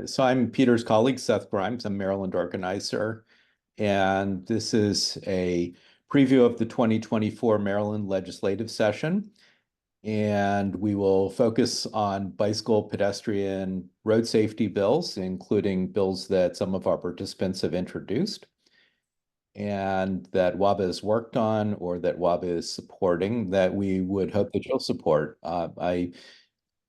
So I'm Peter's colleague, Seth Grimes. I'm Maryland organizer, and this is a preview of the 2024 Maryland legislative session. And we will focus on bicycle, pedestrian, road safety bills, including bills that some of our participants have introduced and that WABA has worked on or that WABA is supporting that we would hope that you'll support. I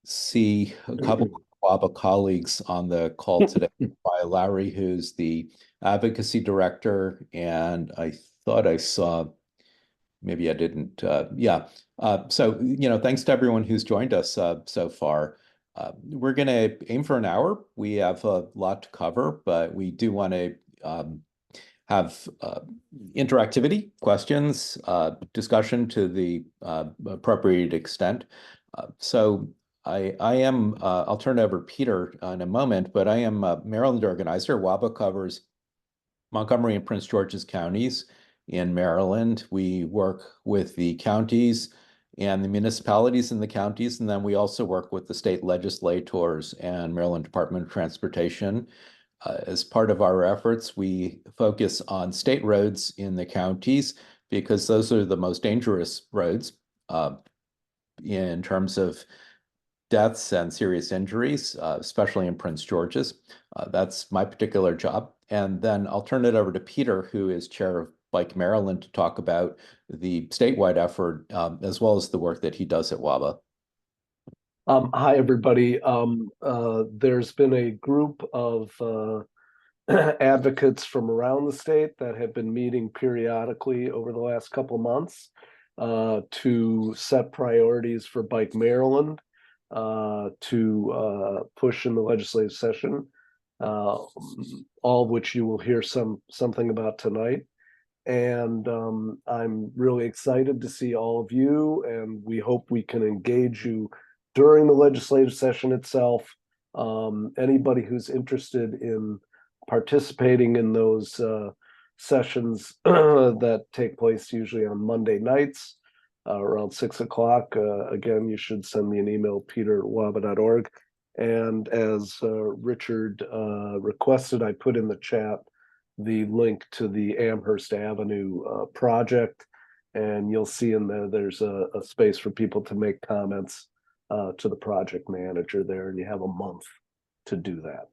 see a couple of WABA colleagues on the call today. By Larry, who's the advocacy director, and I thought I saw, maybe I didn't. So, thanks to everyone who's joined us so far. We're going to aim for an hour. We have a lot to cover, but we do want to have interactivity, questions, discussion to the appropriate extent. I'll turn it over to Peter in a moment, but I am a Maryland organizer. WABA covers Montgomery and Prince George's counties in Maryland. We work with the counties and the municipalities in the counties, and then we also work with the state legislators and Maryland Department of Transportation. As part of our efforts, we focus on state roads in the counties because those are the most dangerous roads in terms of deaths and serious injuries, especially in Prince George's. That's my particular job. And then I'll turn it over to Peter, who is chair of Bike Maryland, to talk about the statewide effort as well as the work that he does at WABA. Hi, everybody. There's been a group of advocates from around the state that have been meeting periodically over the last couple of months to set priorities for Bike Maryland to push in the legislative session, all of which you will hear something about tonight. And I'm really excited to see all of you, and we hope we can engage you during the legislative session itself. Anybody who's interested in participating in those sessions that take place usually on Monday nights around 6 o'clock. Again, you should send me an email, peter@waba.org. And as Richard requested, I put in the chat the link to the Amherst Avenue project. And you'll see in there's a space for people to make comments to the project manager there, and you have a month to do that.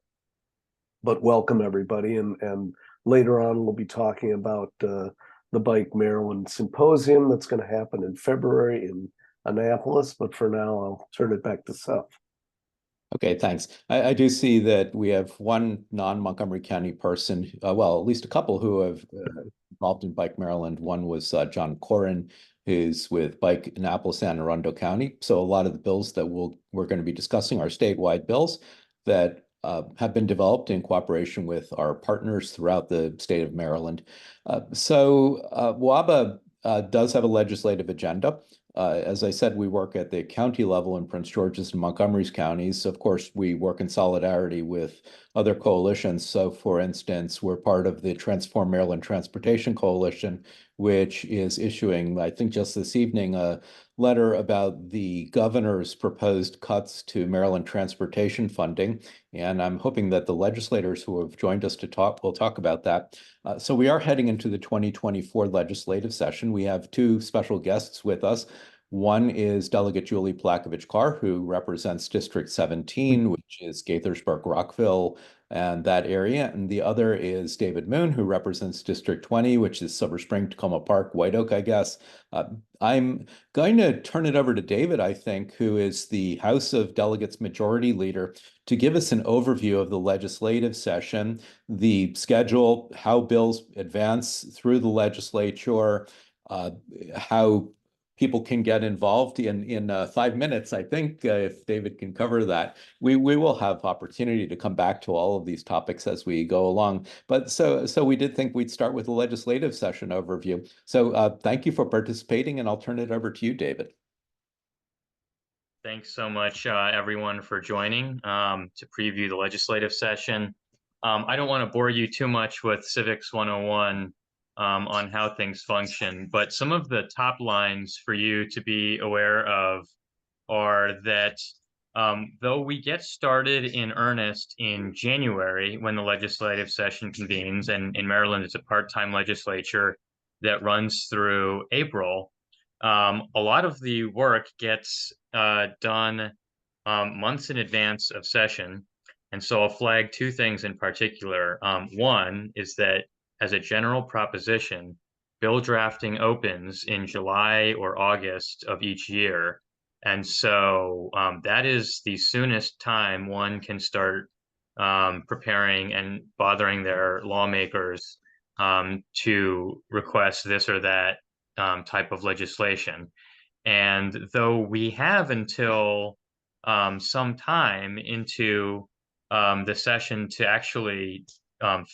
But welcome everybody, and later on we'll be talking about the Bike Maryland Symposium that's going to happen in February in Annapolis. But for now, I'll turn it back to Seth. Okay, thanks. I do see that we have one non-Montgomery County person, well, at least a couple who have involved in Bike Maryland. One was John Corrin, who's with Bike Annapolis, Anne Arundel County. So a lot of the bills that we're going to be discussing are statewide bills that have been developed in cooperation with our partners throughout the state of Maryland. WABA does have a legislative agenda. As I said, we work at the county level in Prince George's and Montgomery's counties. Of course, we work in solidarity with other coalitions. So, for instance, we're part of the Transform Maryland Transportation Coalition, which is issuing, I think just this evening, a letter about the governor's proposed cuts to Maryland transportation funding. And I'm hoping that the legislators who have joined us to talk will talk about that. So we are heading into the 2024 legislative session. We have two special guests with us. One is Delegate Julie Palakovich Carr, who represents District 17, which is Gaithersburg, Rockville, and that area. And the other is David Moon, who represents District 20, which is Silver Spring, Tacoma Park, White Oak, I guess. I'm going to turn it over to David, I think, who is the House of Delegates Majority Leader, to give us an overview of the legislative session, the schedule, how bills advance through the legislature, how people can get involved in 5 minutes. I think if David can cover that, we will have opportunity to come back to all of these topics as we go along. But so we did think we'd start with the legislative session overview. So thank you for participating, and I'll turn it over to you, David. Thanks so much, everyone, for joining to preview the legislative session. I don't want to bore you too much with Civics 101 on how things function, but some of the top lines for you to be aware of are that Though we get started in earnest in January when the legislative session convenes, and in Maryland, it's a part-time legislature that runs through April. A lot of the work gets done months in advance of session. And so I'll flag two things in particular. One is that as a general proposition, bill drafting opens in July or August of each year. And so that is the soonest time one can start preparing and bothering their lawmakers to request this or that type of legislation. And though we have until some time into the session to actually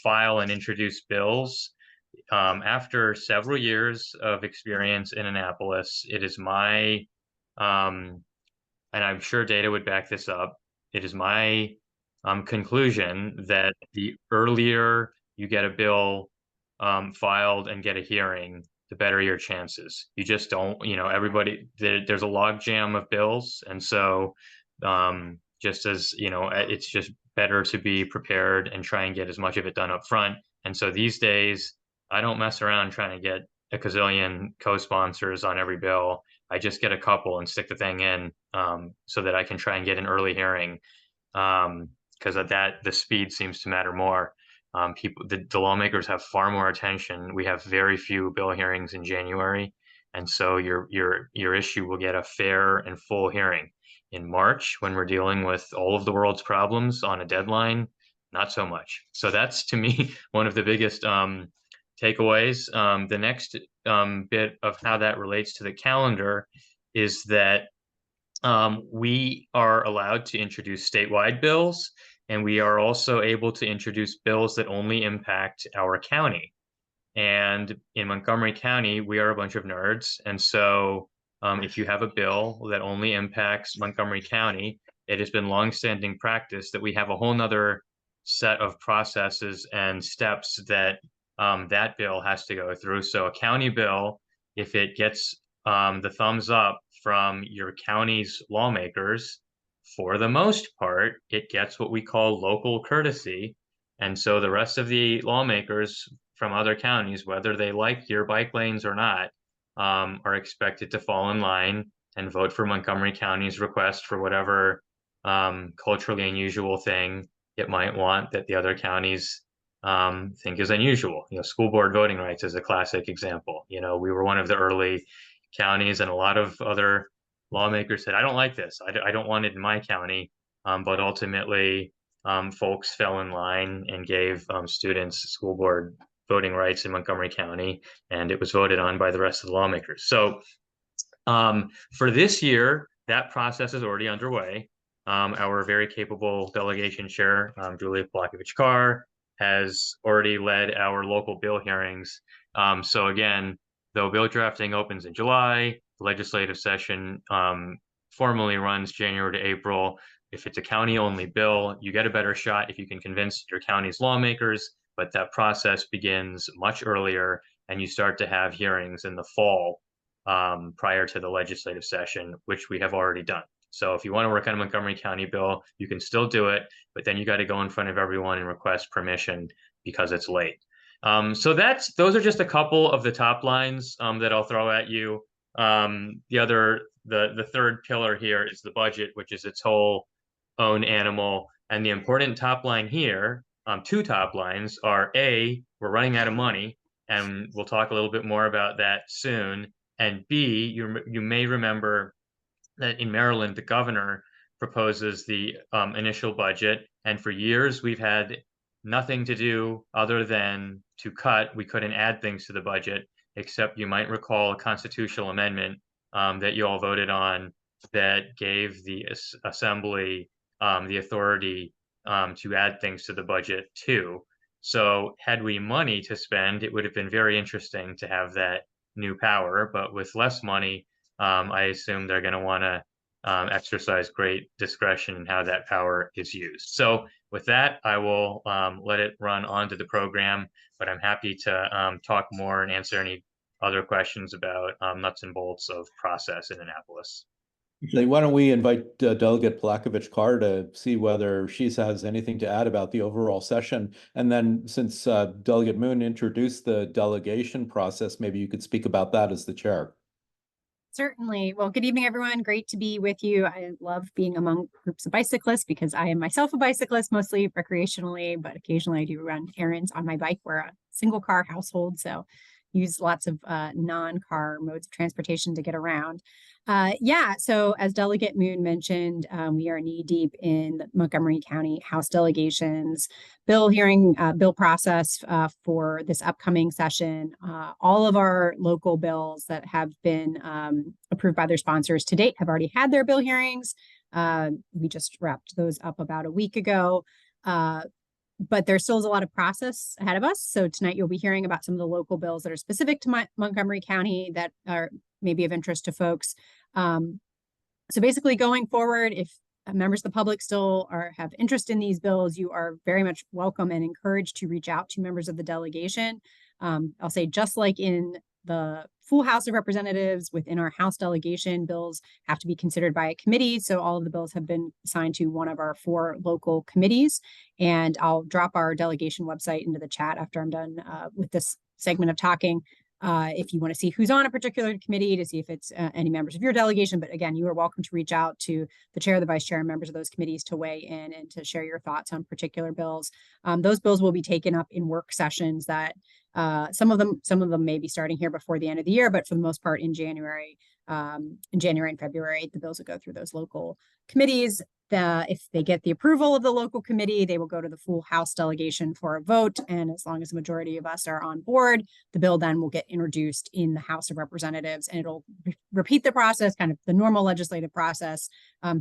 file and introduce bills, after several years of experience in Annapolis, it is my, and I'm sure data would back this up, it is my conclusion that the earlier you get a bill filed and get a hearing, the better your chances. You just don't, everybody, there's a log jam of bills. And so just as, it's just better to be prepared and try and get as much of it done up front. And so these days, I don't mess around trying to get a gazillion co-sponsors on every bill. I just get a couple and stick the thing in so that I can try and get an early hearing because of that, the speed seems to matter more. The lawmakers have far more attention. We have very few bill hearings in January, and so your issue will get a fair and full hearing. In March, when we're dealing with all of the world's problems on a deadline, not so much. So that's to me one of the biggest takeaways. The next bit of how that relates to the calendar is that we are allowed to introduce statewide bills, and we are also able to introduce bills that only impact our county. And in Montgomery County, we are a bunch of nerds. And so if you have a bill that only impacts Montgomery County, it has been longstanding practice that we have a whole nother set of processes and steps that that bill has to go through. So a county bill, if it gets the thumbs up from your county's lawmakers, for the most part, it gets what we call local courtesy. And so the rest of the lawmakers from other counties, whether they like your bike lanes or not, are expected to fall in line and vote for Montgomery County's request for whatever culturally unusual thing it might want that the other counties think is unusual. School board voting rights is a classic example. We were one of the early counties, and a lot of other lawmakers said, I don't like this. I don't want it in my county. But ultimately, folks fell in line and gave students school board voting rights in Montgomery County, and it was voted on by the rest of the lawmakers. So for this year, that process is already underway. Our very capable delegation chair, Julia Palakovich Carr, has already led our local bill hearings. So again, though bill drafting opens in July, the legislative session formally runs January to April. If it's a county-only bill, you get a better shot if you can convince your county's lawmakers, but that process begins much earlier, and you start to have hearings in the fall prior to the legislative session, which we have already done. So if you want to work on a Montgomery County bill, you can still do it, but then you got to go in front of everyone and request permission because it's late. So those are just a couple of the top lines that I'll throw at you. The third pillar here is the budget, which is its whole own animal. And the important top line here, two top lines are A, we're running out of money, and we'll talk a little bit more about that soon. And B, you may remember that in Maryland, the governor proposes the initial budget. And for years, we've had nothing to do other than to cut. We couldn't add things to the budget, except you might recall a constitutional amendment that you all voted on that gave the assembly the authority to add things to the budget too. So had we money to spend, it would have been very interesting to have that new power, but with less money, I assume they're going to want to exercise great discretion in how that power is used. So with that, I will let it run onto the program, but I'm happy to talk more and answer any other questions about nuts and bolts of process in Annapolis. So why don't we invite Delegate Palakovich Carr to see whether she has anything to add about the overall session? And then since Delegate Moon introduced the delegation process, maybe you could speak about that as the chair. Certainly. Well, good evening, everyone. Great to be with you. I love being among groups of bicyclists because I am myself a bicyclist, mostly recreationally, but occasionally I do run errands on my bike. We're a single car household, so use lots of non-car modes of transportation to get around. Yeah, so as Delegate Moon mentioned, we are knee deep in the Montgomery County House delegations bill process for this upcoming session. All of our local bills that have been approved by their sponsors to date have already had their bill hearings. We just wrapped those up about a week ago. But there still is a lot of process ahead of us. So tonight you'll be hearing about some of the local bills that are specific to Montgomery County that are maybe of interest to folks. So basically going forward, if members of the public still have interest in these bills, you are very much welcome and encouraged to reach out to members of the delegation. I'll say just like in the full House of Representatives, within our House delegation, bills have to be considered by a committee. So all of the bills have been assigned to one of our 4 local committees. And I'll drop our delegation website into the chat after I'm done with this segment of talking. If you want to see who's on a particular committee, to see if it's any members of your delegation. But again, you are welcome to reach out to the chair, the vice chair, and members of those committees to weigh in and to share your thoughts on particular bills. Those bills will be taken up in work sessions that some of them may be starting here before the end of the year, but for the most part in January and February, the bills will go through those local committees. If they get the approval of the local committee, they will go to the full House delegation for a vote. And as long as the majority of us are on board, the bill then will get introduced in the House of Representatives, and it'll repeat the process, kind of the normal legislative process,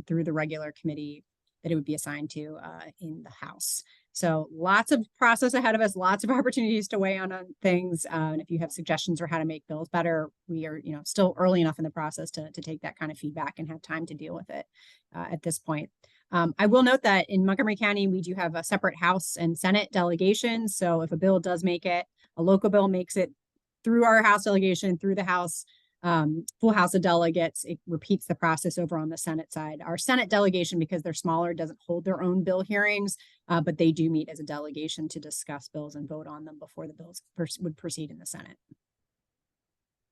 through the regular committee that it would be assigned to in the House. So lots of process ahead of us, lots of opportunities to weigh on things. And if you have suggestions for how to make bills better, we are, still early enough in the process to take that kind of feedback and have time to deal with it at this point. I will note that in Montgomery County, we do have a separate House and Senate delegation. So if a bill does make it, a local bill makes it through our House delegation, through the House, full House of Delegates, it repeats the process over on the Senate side. Our Senate delegation, because they're smaller, doesn't hold their own bill hearings, but they do meet as a delegation to discuss bills and vote on them before the bills would proceed in the Senate.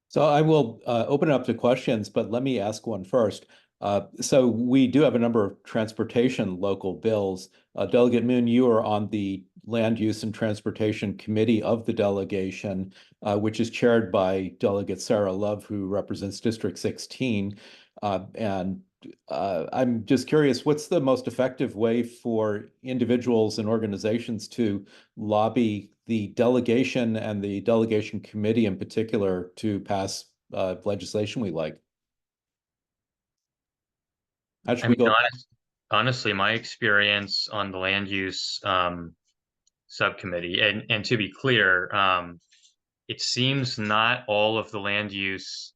So I will open it up to questions, but let me ask one first. So we do have a number of transportation local bills. Delegate Moon, you are on the Land Use and Transportation Committee of the delegation, which is chaired by Delegate Sarah Love, who represents District 16. And I'm just curious, what's the most effective way for individuals and organizations to lobby the delegation and the delegation committee in particular to pass legislation we like? How should we go? Honestly, my experience on the land use subcommittee, and to be clear, it seems not all of the land use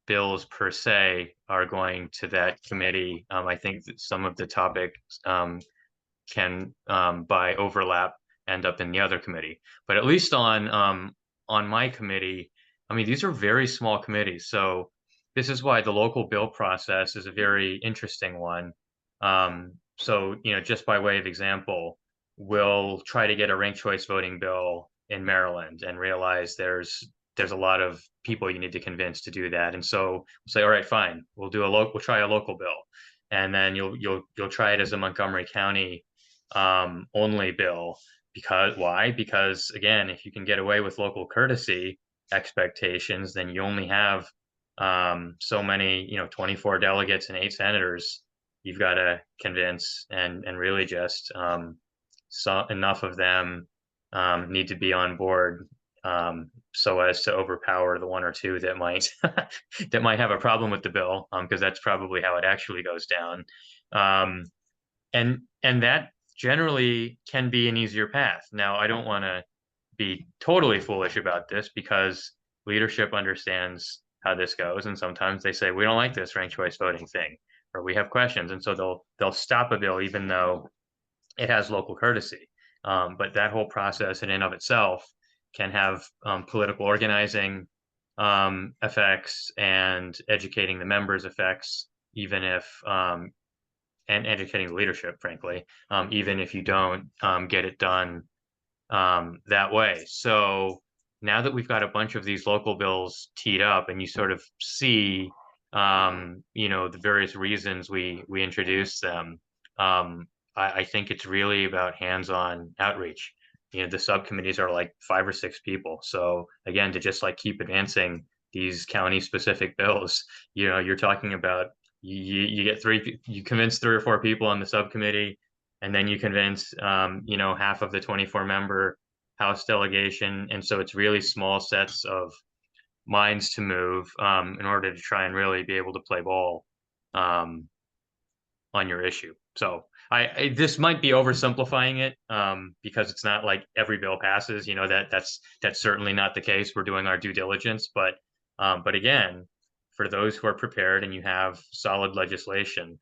bills per se are going to that committee. I think that some of the topics can, by overlap, end up in the other committee. But at least on my committee, I mean, these are very small committees. So this is why the local bill process is a very interesting one. So, just by way of example, we'll try to get a ranked choice voting bill in Maryland and realize there's a lot of people you need to convince to do that. And so we'll say, all right, fine, we'll try a local bill. And then you'll try it as a Montgomery County only bill. Why? Because again, if you can get away with local courtesy expectations, then you only have so many, 24 delegates and 8 senators you've got to convince, and really just enough of them need to be on board so as to overpower the 1 or 2 that might that might have a problem with the bill, because that's probably how it actually goes down. And that generally can be an easier path. Now, I don't want to be totally foolish about this, because leadership understands how this goes, and sometimes they say, we don't like this ranked choice voting thing, or we have questions, and so they'll stop a bill even though it has local courtesy. But that whole process in and of itself can have political organizing effects and educating the members effects, even if and educating the leadership, frankly, even if you don't get it done that way. So now that we've got a bunch of these local bills teed up, and you sort of see, the various reasons we introduced them, I think it's really about hands-on outreach. The subcommittees are like 5 or 6 people. So again, to just like keep advancing these county-specific bills, you're talking about you get you convince 3 or 4 people on the subcommittee, and then you convince half of the 24-member House delegation, and so it's really small sets of minds to move in order to try and really be able to play ball um, on your issue. So this might be oversimplifying it because it's not like every bill passes. That's certainly not the case. We're doing our due diligence, but again, for those who are prepared and you have solid legislation,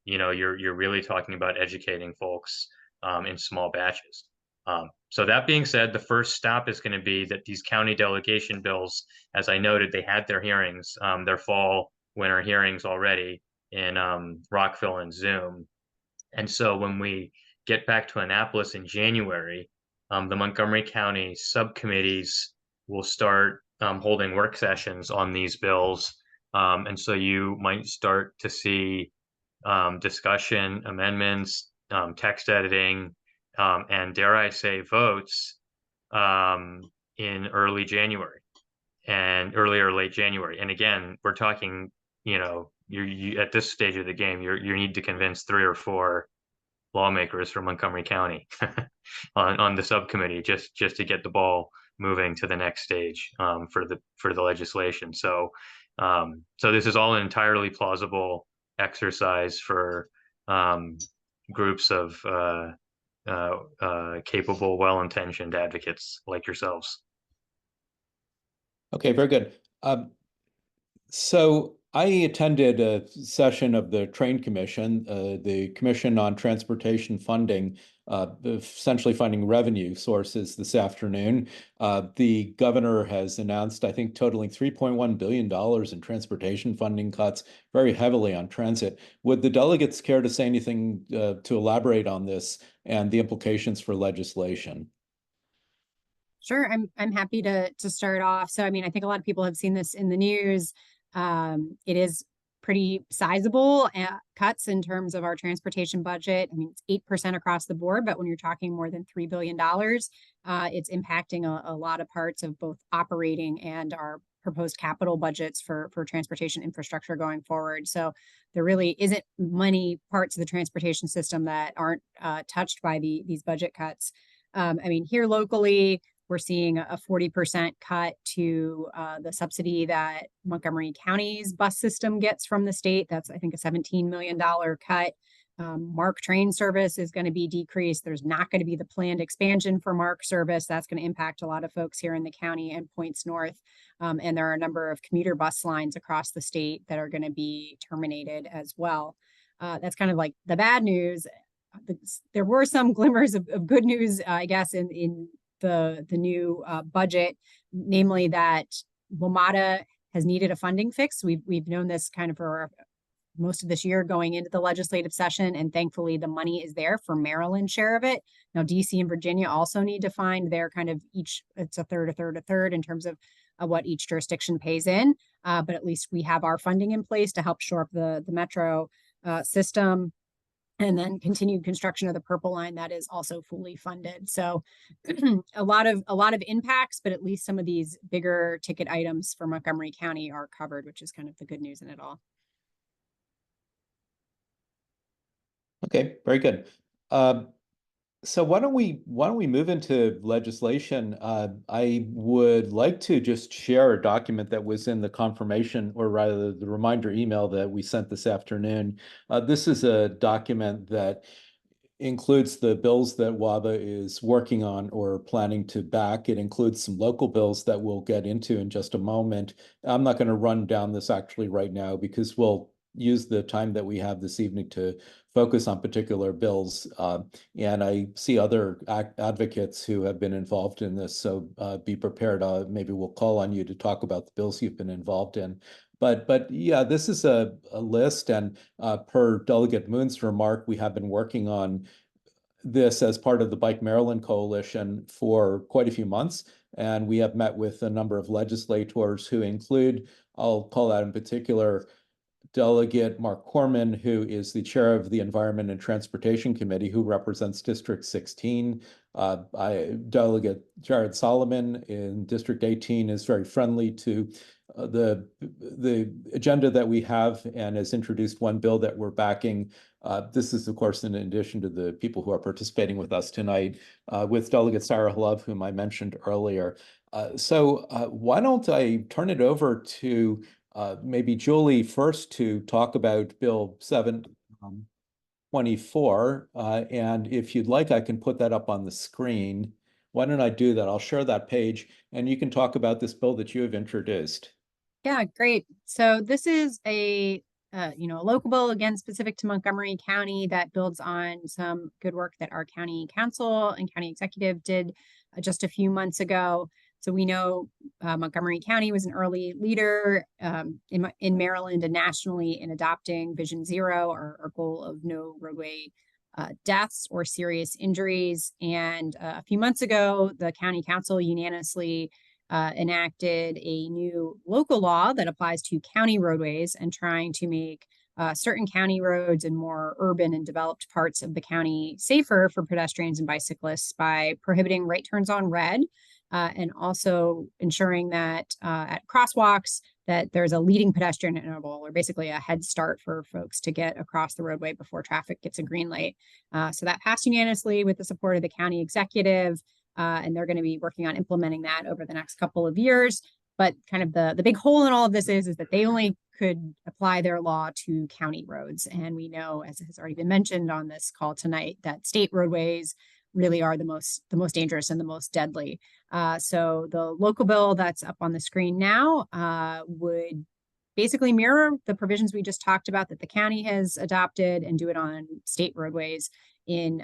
you're really talking about educating folks in small batches. So that being said, the first stop is going to be that these county delegation bills, as I noted, they had their hearings, their fall winter hearings already in Rockville and Zoom. And so when we get back to Annapolis in January, the Montgomery County subcommittees will start holding work sessions on these bills. And so you might start to see discussion, amendments, text editing, and dare I say votes in early January and early or late January. And again, we're talking, you at this stage of the game, you need to convince 3 or 4 lawmakers from Montgomery County on the subcommittee just to get the ball moving to the next stage for the legislation. So this is all an entirely plausible exercise for groups of capable, well-intentioned advocates like yourselves. Okay, very good. So I attended a session of the Train Commission, the Commission on Transportation Funding, essentially finding revenue sources this afternoon. The governor has announced, I think, totaling $3.1 billion in transportation funding cuts, very heavily on transit. Would the delegates care to say anything to elaborate on this and the implications for legislation? Sure, I'm happy to start off. So I mean, I think a lot of people have seen this in the news. It is pretty sizable cuts in terms of our transportation budget. I mean, it's 8% across the board, but when you're talking more than $3 billion, it's impacting a lot of parts of both operating and our proposed capital budgets for transportation infrastructure going forward. So there really isn't many parts of the transportation system that aren't touched by these budget cuts. I mean, here locally, we're seeing a 40% cut to the subsidy that Montgomery County's bus system gets from the state. That's, I think, a $17 million cut. MARC train service is going to be decreased. There's not going to be the planned expansion for MARC service. That's going to impact a lot of folks here in the county and points north. And there are a number of commuter bus lines across the state that are going to be terminated as well. That's kind of like the bad news. There were some glimmers of good news, I guess, in the new budget, namely that WMATA has needed a funding fix. We've known this kind of for most of this year going into the legislative session, and thankfully the money is there for Maryland's share of it. Now, DC and Virginia also need to find their kind of it's a third in terms of what each jurisdiction pays in, but at least we have our funding in place to help shore up the metro system. And then continued construction of the Purple Line that is also fully funded. So a lot of impacts, but at least some of these bigger ticket items for Montgomery County are covered, which is kind of the good news in it all. Okay, very good. So why don't we move into legislation? I would like to just share a document that was in the confirmation, or rather the reminder email that we sent this afternoon. This is a document that includes the bills that WABA is working on or planning to back. It includes some local bills that we'll get into in just a moment. I'm not going to run down this actually right now because we'll use the time that we have this evening to focus on particular bills. And I see other advocates who have been involved in this, so be prepared. Maybe we'll call on you to talk about the bills you've been involved in. But yeah, this is a list, and per Delegate Moon's remark, we have been working on this as part of the Bike Maryland Coalition for quite a few months. And we have met with a number of legislators who include, I'll call out in particular, Delegate Mark Corman, who is the chair of the Environment and Transportation Committee, who represents District 16. Delegate Jared Solomon in District 18 is very friendly to the agenda that we have and has introduced one bill that we're backing. This is, of course, in addition to the people who are participating with us tonight, with Delegate Sarah Love, whom I mentioned earlier. So why don't I turn it over to maybe Julie first to talk about Bill 724. And if you'd like, I can put that up on the screen. Why don't I do that? I'll share that page and you can talk about this bill that you have introduced. Yeah, great. So this is a local bill, again, specific to Montgomery County, that builds on some good work that our county council and county executive did just a few months ago. So we know Montgomery County was an early leader in Maryland and nationally in adopting Vision Zero, our goal of no roadway deaths or serious injuries. And a few months ago, the county council unanimously enacted a new local law that applies to county roadways and trying to make certain county roads and more urban and developed parts of the county safer for pedestrians and bicyclists by prohibiting right turns on red and also ensuring that at crosswalks that there's a leading pedestrian interval, or basically a head start for folks to get across the roadway before traffic gets a green light. So that passed unanimously with the support of the county executive. And they're going to be working on implementing that over the next couple of years. But kind of the big hole in all of this is that they only could apply their law to county roads. And we know, as has already been mentioned on this call tonight, that state roadways really are the most dangerous and the most deadly. So the local bill that's up on the screen now would basically mirror the provisions we just talked about that the county has adopted and do it on state roadways in,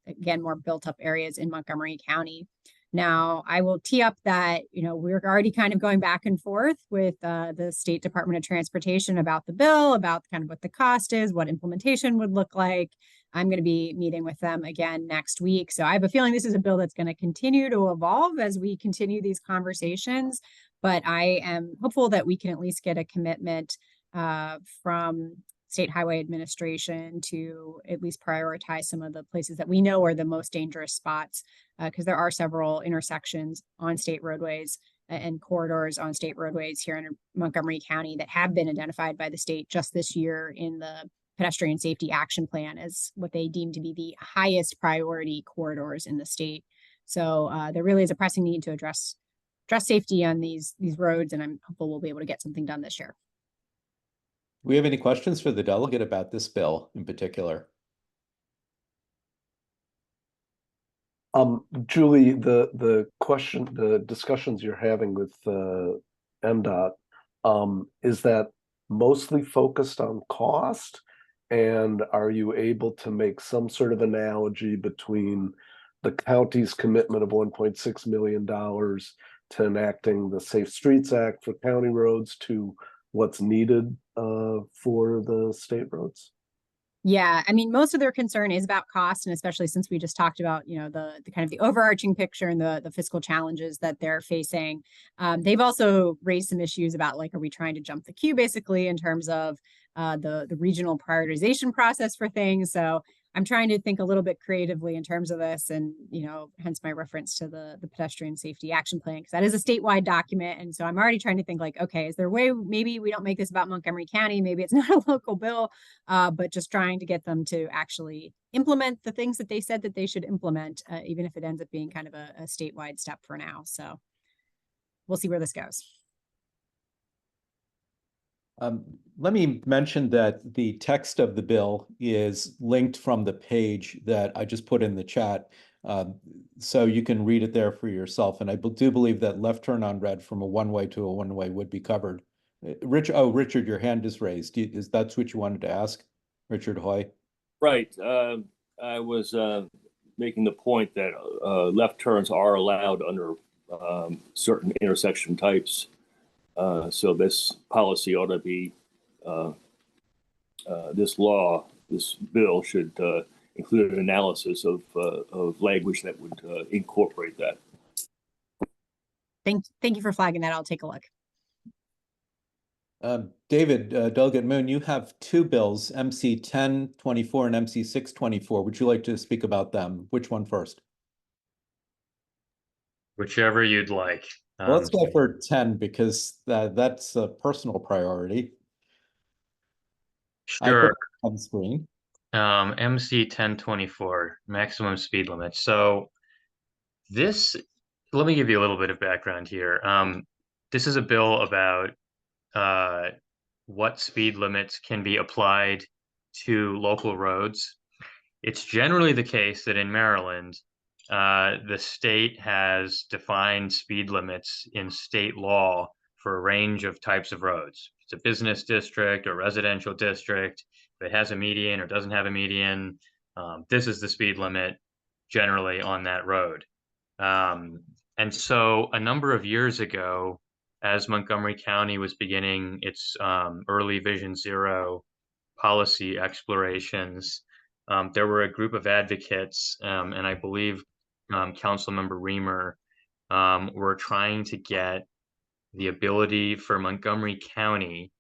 again, more built up areas in Montgomery County. Now, I will tee up that, we're already kind of going back and forth with the State Department of Transportation about the bill, about kind of what the cost is, what implementation would look like. I'm going to be meeting with them again next week. So I have a feeling this is a bill that's going to continue to evolve as we continue these conversations. But I am hopeful that we can at least get a commitment from State Highway Administration to at least prioritize some of the places that we know are the most dangerous spots, because there are several intersections on state roadways and corridors on state roadways here in Montgomery County that have been identified by the state just this year in the Pedestrian Safety Action Plan as what they deem to be the highest priority corridors in the state. So there really is a pressing need to address safety on these roads, and I'm hopeful we'll be able to get something done this year. Do we have any questions for the delegate about this bill in particular? Julie, the discussions you're having with MDOT, is that mostly focused on cost? And are you able to make some sort of analogy between the county's commitment of $1.6 million to enacting the Safe Streets Act for county roads to what's needed for the state roads? Yeah, I mean, most of their concern is about cost, and especially since we just talked about, the kind of the overarching picture and the fiscal challenges that they're facing. They've also raised some issues about, like, are we trying to jump the queue basically in terms of the regional prioritization process for things? So I'm trying to think a little bit creatively in terms of this, and hence my reference to the Pedestrian Safety Action Plan, because that is a statewide document. And so I'm already trying to think, like, okay, is there a way maybe we don't make this about Montgomery County? Maybe it's not a local bill, but just trying to get them to actually implement the things that they said that they should implement, even if it ends up being kind of a statewide step for now. So we'll see where this goes. Let me mention that the text of the bill is linked from the page that I just put in the chat, so you can read it there for yourself. And I do believe that left turn on red from a one-way to a one-way would be covered Richard, your hand is raised. Is that what you wanted to ask? Richard Hoy? Right. I was making the point that left turns are allowed under certain intersection types. So this policy ought to be, this bill should include an analysis of language that would incorporate that. Thank you for flagging that. I'll take a look. David, Delegate Moon, you have two bills, MC 1024 and MC 624. Would you like to speak about them? Which one first? Whichever you'd like. Well, let's go for 10 because that's a personal priority. I put Sure. it on the screen. MC 1024, maximum speed limit. So this, let me give you a little bit of background here. This is a bill about what speed limits can be applied to local roads. It's generally the case that in Maryland, the state has defined speed limits in state law for a range of types of roads. If it's a business district or residential district, if it has a median or doesn't have a median, this is the speed limit generally on that road. And so a number of years ago, as Montgomery County was beginning its early Vision Zero policy explorations, there were a group of advocates, and I believe Councilmember Reamer were trying to get the ability for Montgomery County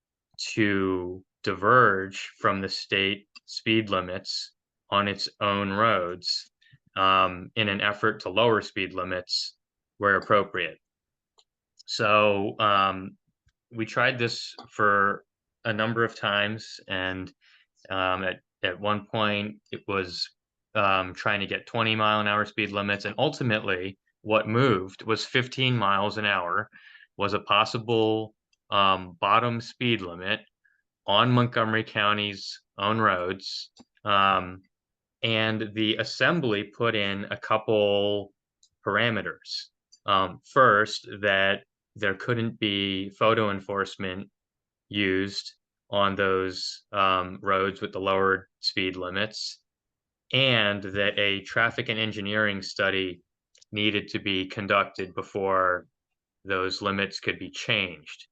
to diverge from the state speed limits on its own roads in an effort to lower speed limits where appropriate. So we tried this for a number of times, and at one point it was trying to get 20-mile-an-hour speed limits, and ultimately what moved was 15 miles an hour was a possible bottom speed limit on Montgomery County's own roads. And the assembly put in a couple parameters. First, that there couldn't be photo enforcement used on those roads with the lowered speed limits, and that a traffic and engineering study needed to be conducted before those limits could be changed.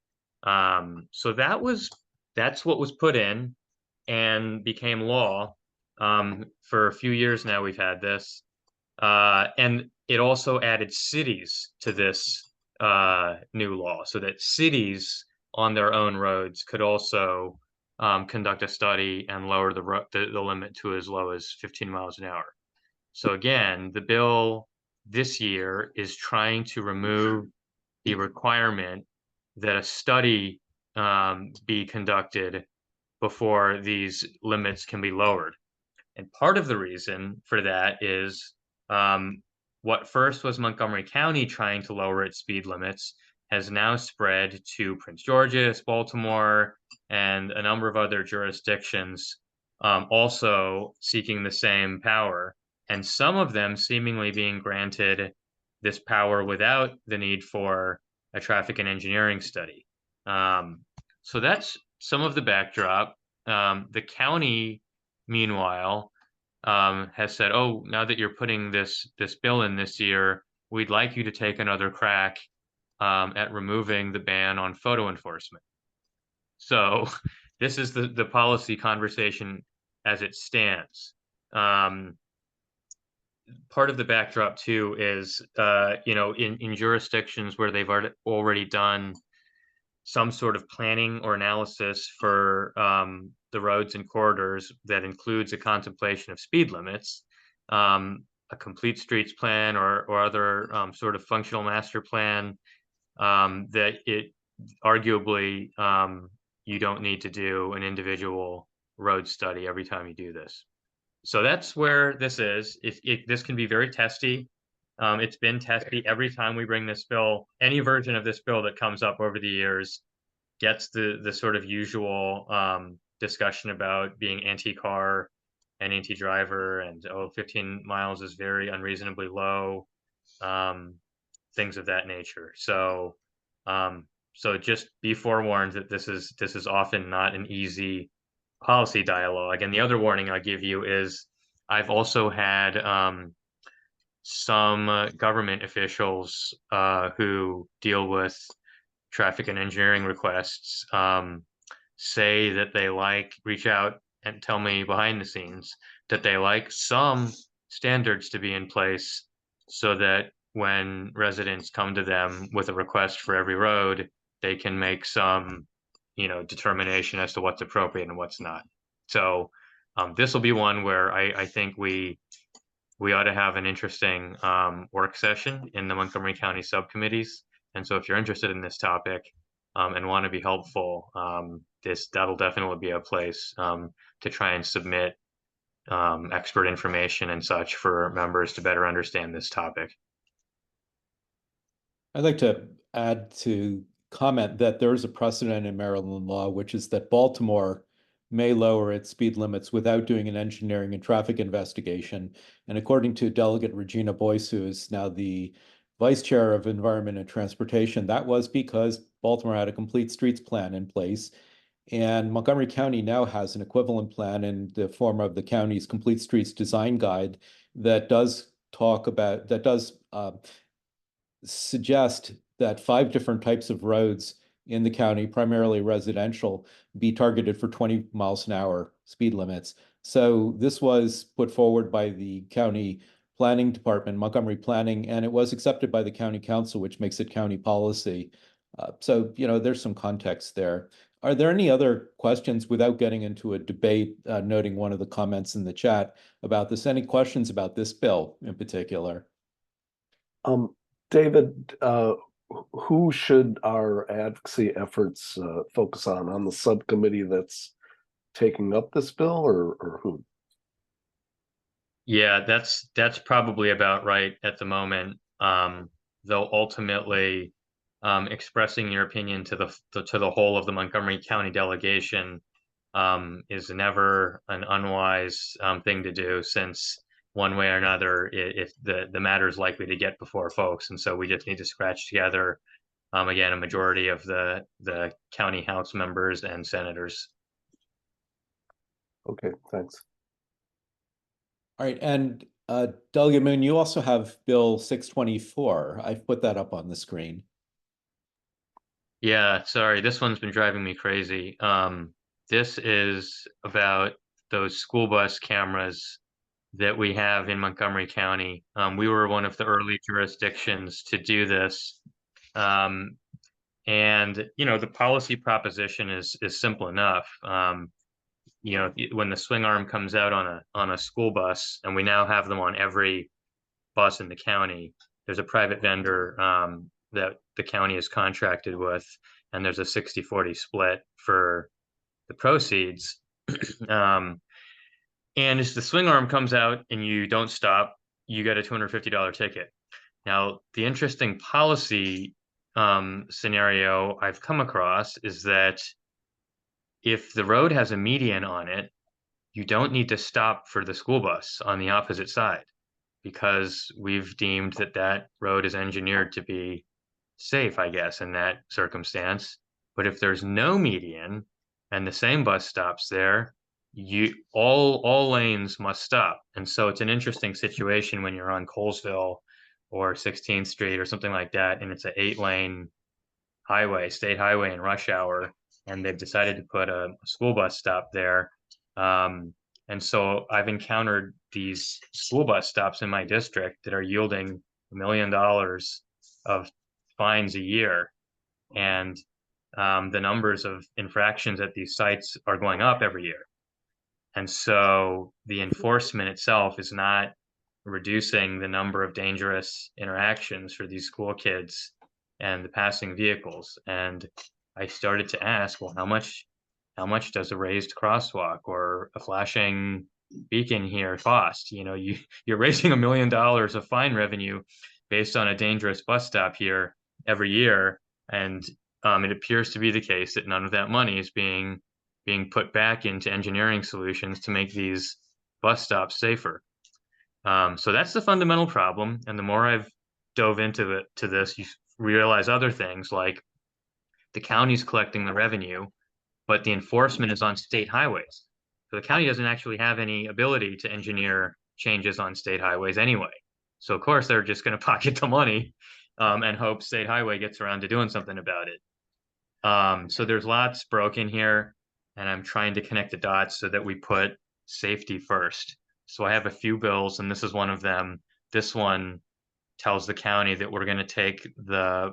So that's what was put in and became law. For a few years now, we've had this. And it also added cities to this new law, so that cities on their own roads could also conduct a study and lower the limit to as low as 15 miles an hour. So again, the bill this year is trying to remove the requirement that a study be conducted before these limits can be lowered. And part of the reason for that is what first was Montgomery County trying to lower its speed limits has now spread to Prince George's, Baltimore, and a number of other jurisdictions also seeking the same power, and some of them seemingly being granted this power without the need for a traffic and engineering study. So that's some of the backdrop. The county, meanwhile, has said, "Oh, now that you're putting this bill in this year, we'd like you to take another crack at removing the ban on photo enforcement." So this is the policy conversation as it stands. Part of the backdrop too is, in jurisdictions where they've already done some sort of planning or analysis for the roads and corridors that includes a contemplation of speed limits, a complete streets plan or other sort of functional master plan, that it arguably you don't need to do an individual road study every time you do this. So that's where this is. This can be very testy. It's been testy every time we bring this bill. Any version of this bill that comes up over the years gets the sort of usual discussion about being anti-car and anti-driver, and 15 miles is very unreasonably low, things of that nature. So So just be forewarned that this is often not an easy policy dialogue. And the other warning I'll give you is I've also had some government officials who deal with traffic and engineering requests say that they reach out and tell me behind the scenes that they like some standards to be in place so that when residents come to them with a request for every road, they can make some, determination as to what's appropriate and what's not. So this will be one where I think we ought to have an interesting work session in the Montgomery County subcommittees. And so if you're interested in this topic and want to be helpful, that'll definitely be a place to try and submit expert information and such for members to better understand this topic. I'd like to add to comment that there is a precedent in Maryland law, which is that Baltimore may lower its speed limits without doing an engineering and traffic investigation. And according to Delegate Regina Boyce, who is now the Vice Chair of Environment and Transportation, that was because Baltimore had a complete streets plan in place. And Montgomery County now has an equivalent plan in the form of the county's Complete Streets Design Guide that does suggest that 5 different types of roads in the county, primarily residential, be targeted for 20 miles an hour speed limits. So this was put forward by the county planning department, Montgomery Planning, and it was accepted by the county council, which makes it county policy. So, there's some context there. Are there any other questions without getting into a debate, noting one of the comments in the chat about this? Any questions about this bill in particular? David, who should our advocacy efforts focus on the subcommittee that's taking up this bill, or who? Yeah, that's probably about right at the moment. Though ultimately, expressing your opinion to the whole of the Montgomery County delegation is never an unwise thing to do, since one way or another, if the matter is likely to get before folks, and so we just need to scratch together again a majority of the county house members and senators. Okay, thanks. All right, and Delegate Moon, you also have Bill 624. I've put that up on the screen. Yeah, sorry, this one's been driving me crazy. This is about those school bus cameras that we have in Montgomery County. We were one of the early jurisdictions to do this. And the policy proposition is simple enough. When the swing arm comes out on a school bus, and we now have them on every bus in the county, there's a private vendor that the county is contracted with, and there's a 60-40 split for the proceeds. And as the swing arm comes out and you don't stop, you get a $250 ticket. Now, the interesting policy scenario I've come across is that if the road has a median on it, you don't need to stop for the school bus on the opposite side, because we've deemed that road is engineered to be safe, I guess, in that circumstance. But if there's no median and the same bus stops there, all lanes must stop. And so it's an interesting situation when you're on Colesville or 16th Street or something like that, and it's an 8-lane highway, state highway in rush hour, and they've decided to put a school bus stop there. And so I've encountered these school bus stops in my district that are yielding $1 million of fines a year. And the numbers of infractions at these sites are going up every year. And so the enforcement itself is not reducing the number of dangerous interactions for these school kids and the passing vehicles. And I started to ask, well, how much does a raised crosswalk or a flashing beacon here cost? You're raising $1 million of fine revenue based on a dangerous bus stop here every year. And it appears to be the case that none of that money is being put back into engineering solutions to make these bus stops safer. So that's the fundamental problem. And the more I've dove into this, you realize other things like The county's collecting the revenue, but the enforcement is on state highways. So the county doesn't actually have any ability to engineer changes on state highways anyway. So of course they're just going to pocket the money and hope state highway gets around to doing something about it. So there's lots broken here, and I'm trying to connect the dots so that we put safety first. So I have a few bills, and this is one of them. This one tells the county that we're going to take the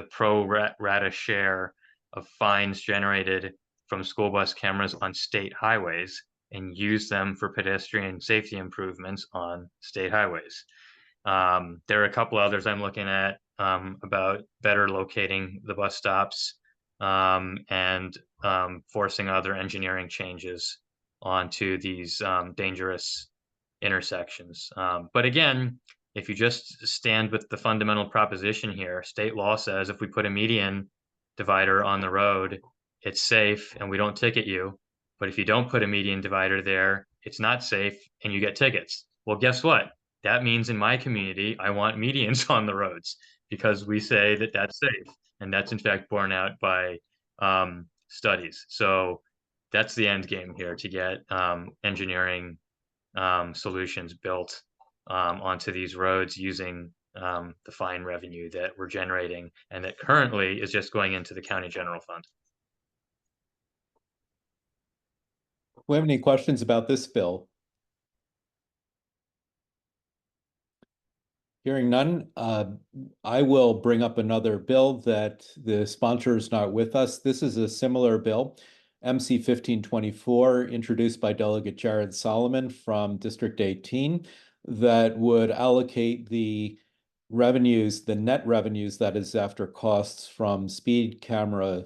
pro rata share of fines generated from school bus cameras on state highways and use them for pedestrian safety improvements on state highways. There are a couple others I'm looking at about better locating the bus stops and forcing other engineering changes onto these dangerous intersections. But again, if you just stand with the fundamental proposition here, state law says if we put a median divider on the road, it's safe and we don't ticket you. But if you don't put a median divider there, it's not safe and you get tickets. Well, guess what? That means in my community, I want medians on the roads because we say that that's safe. And that's in fact borne out by studies. So that's the end game here, to get engineering solutions built onto these roads using the fine revenue that we're generating and that currently is just going into the county general fund. We have any questions about this bill? Hearing none, I will bring up another bill that the sponsor is not with us. This is a similar bill, MC 1524, introduced by Delegate Jared Solomon from District 18, that would allocate the revenues, the net revenues, that is after costs from speed cameras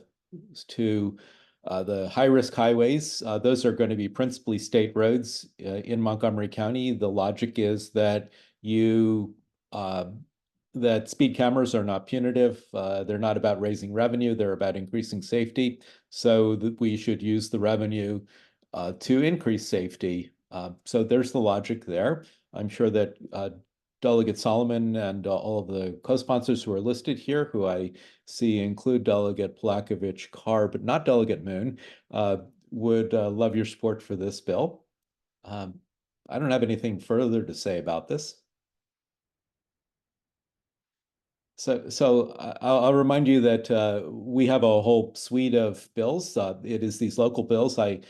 to the high-risk highways. Those are going to be principally state roads in Montgomery County. The logic is that that speed cameras are not punitive. They're not about raising revenue. They're about increasing safety. So that we should use the revenue to increase safety. So there's the logic there. I'm sure that Delegate Solomon and all of the co-sponsors who are listed here, who I see include Delegate Palakovich Carr, but not Delegate Moon, would love your support for this bill. I don't have anything further to say about this. So I'll remind you that we have a whole suite of bills. It is these local bills. I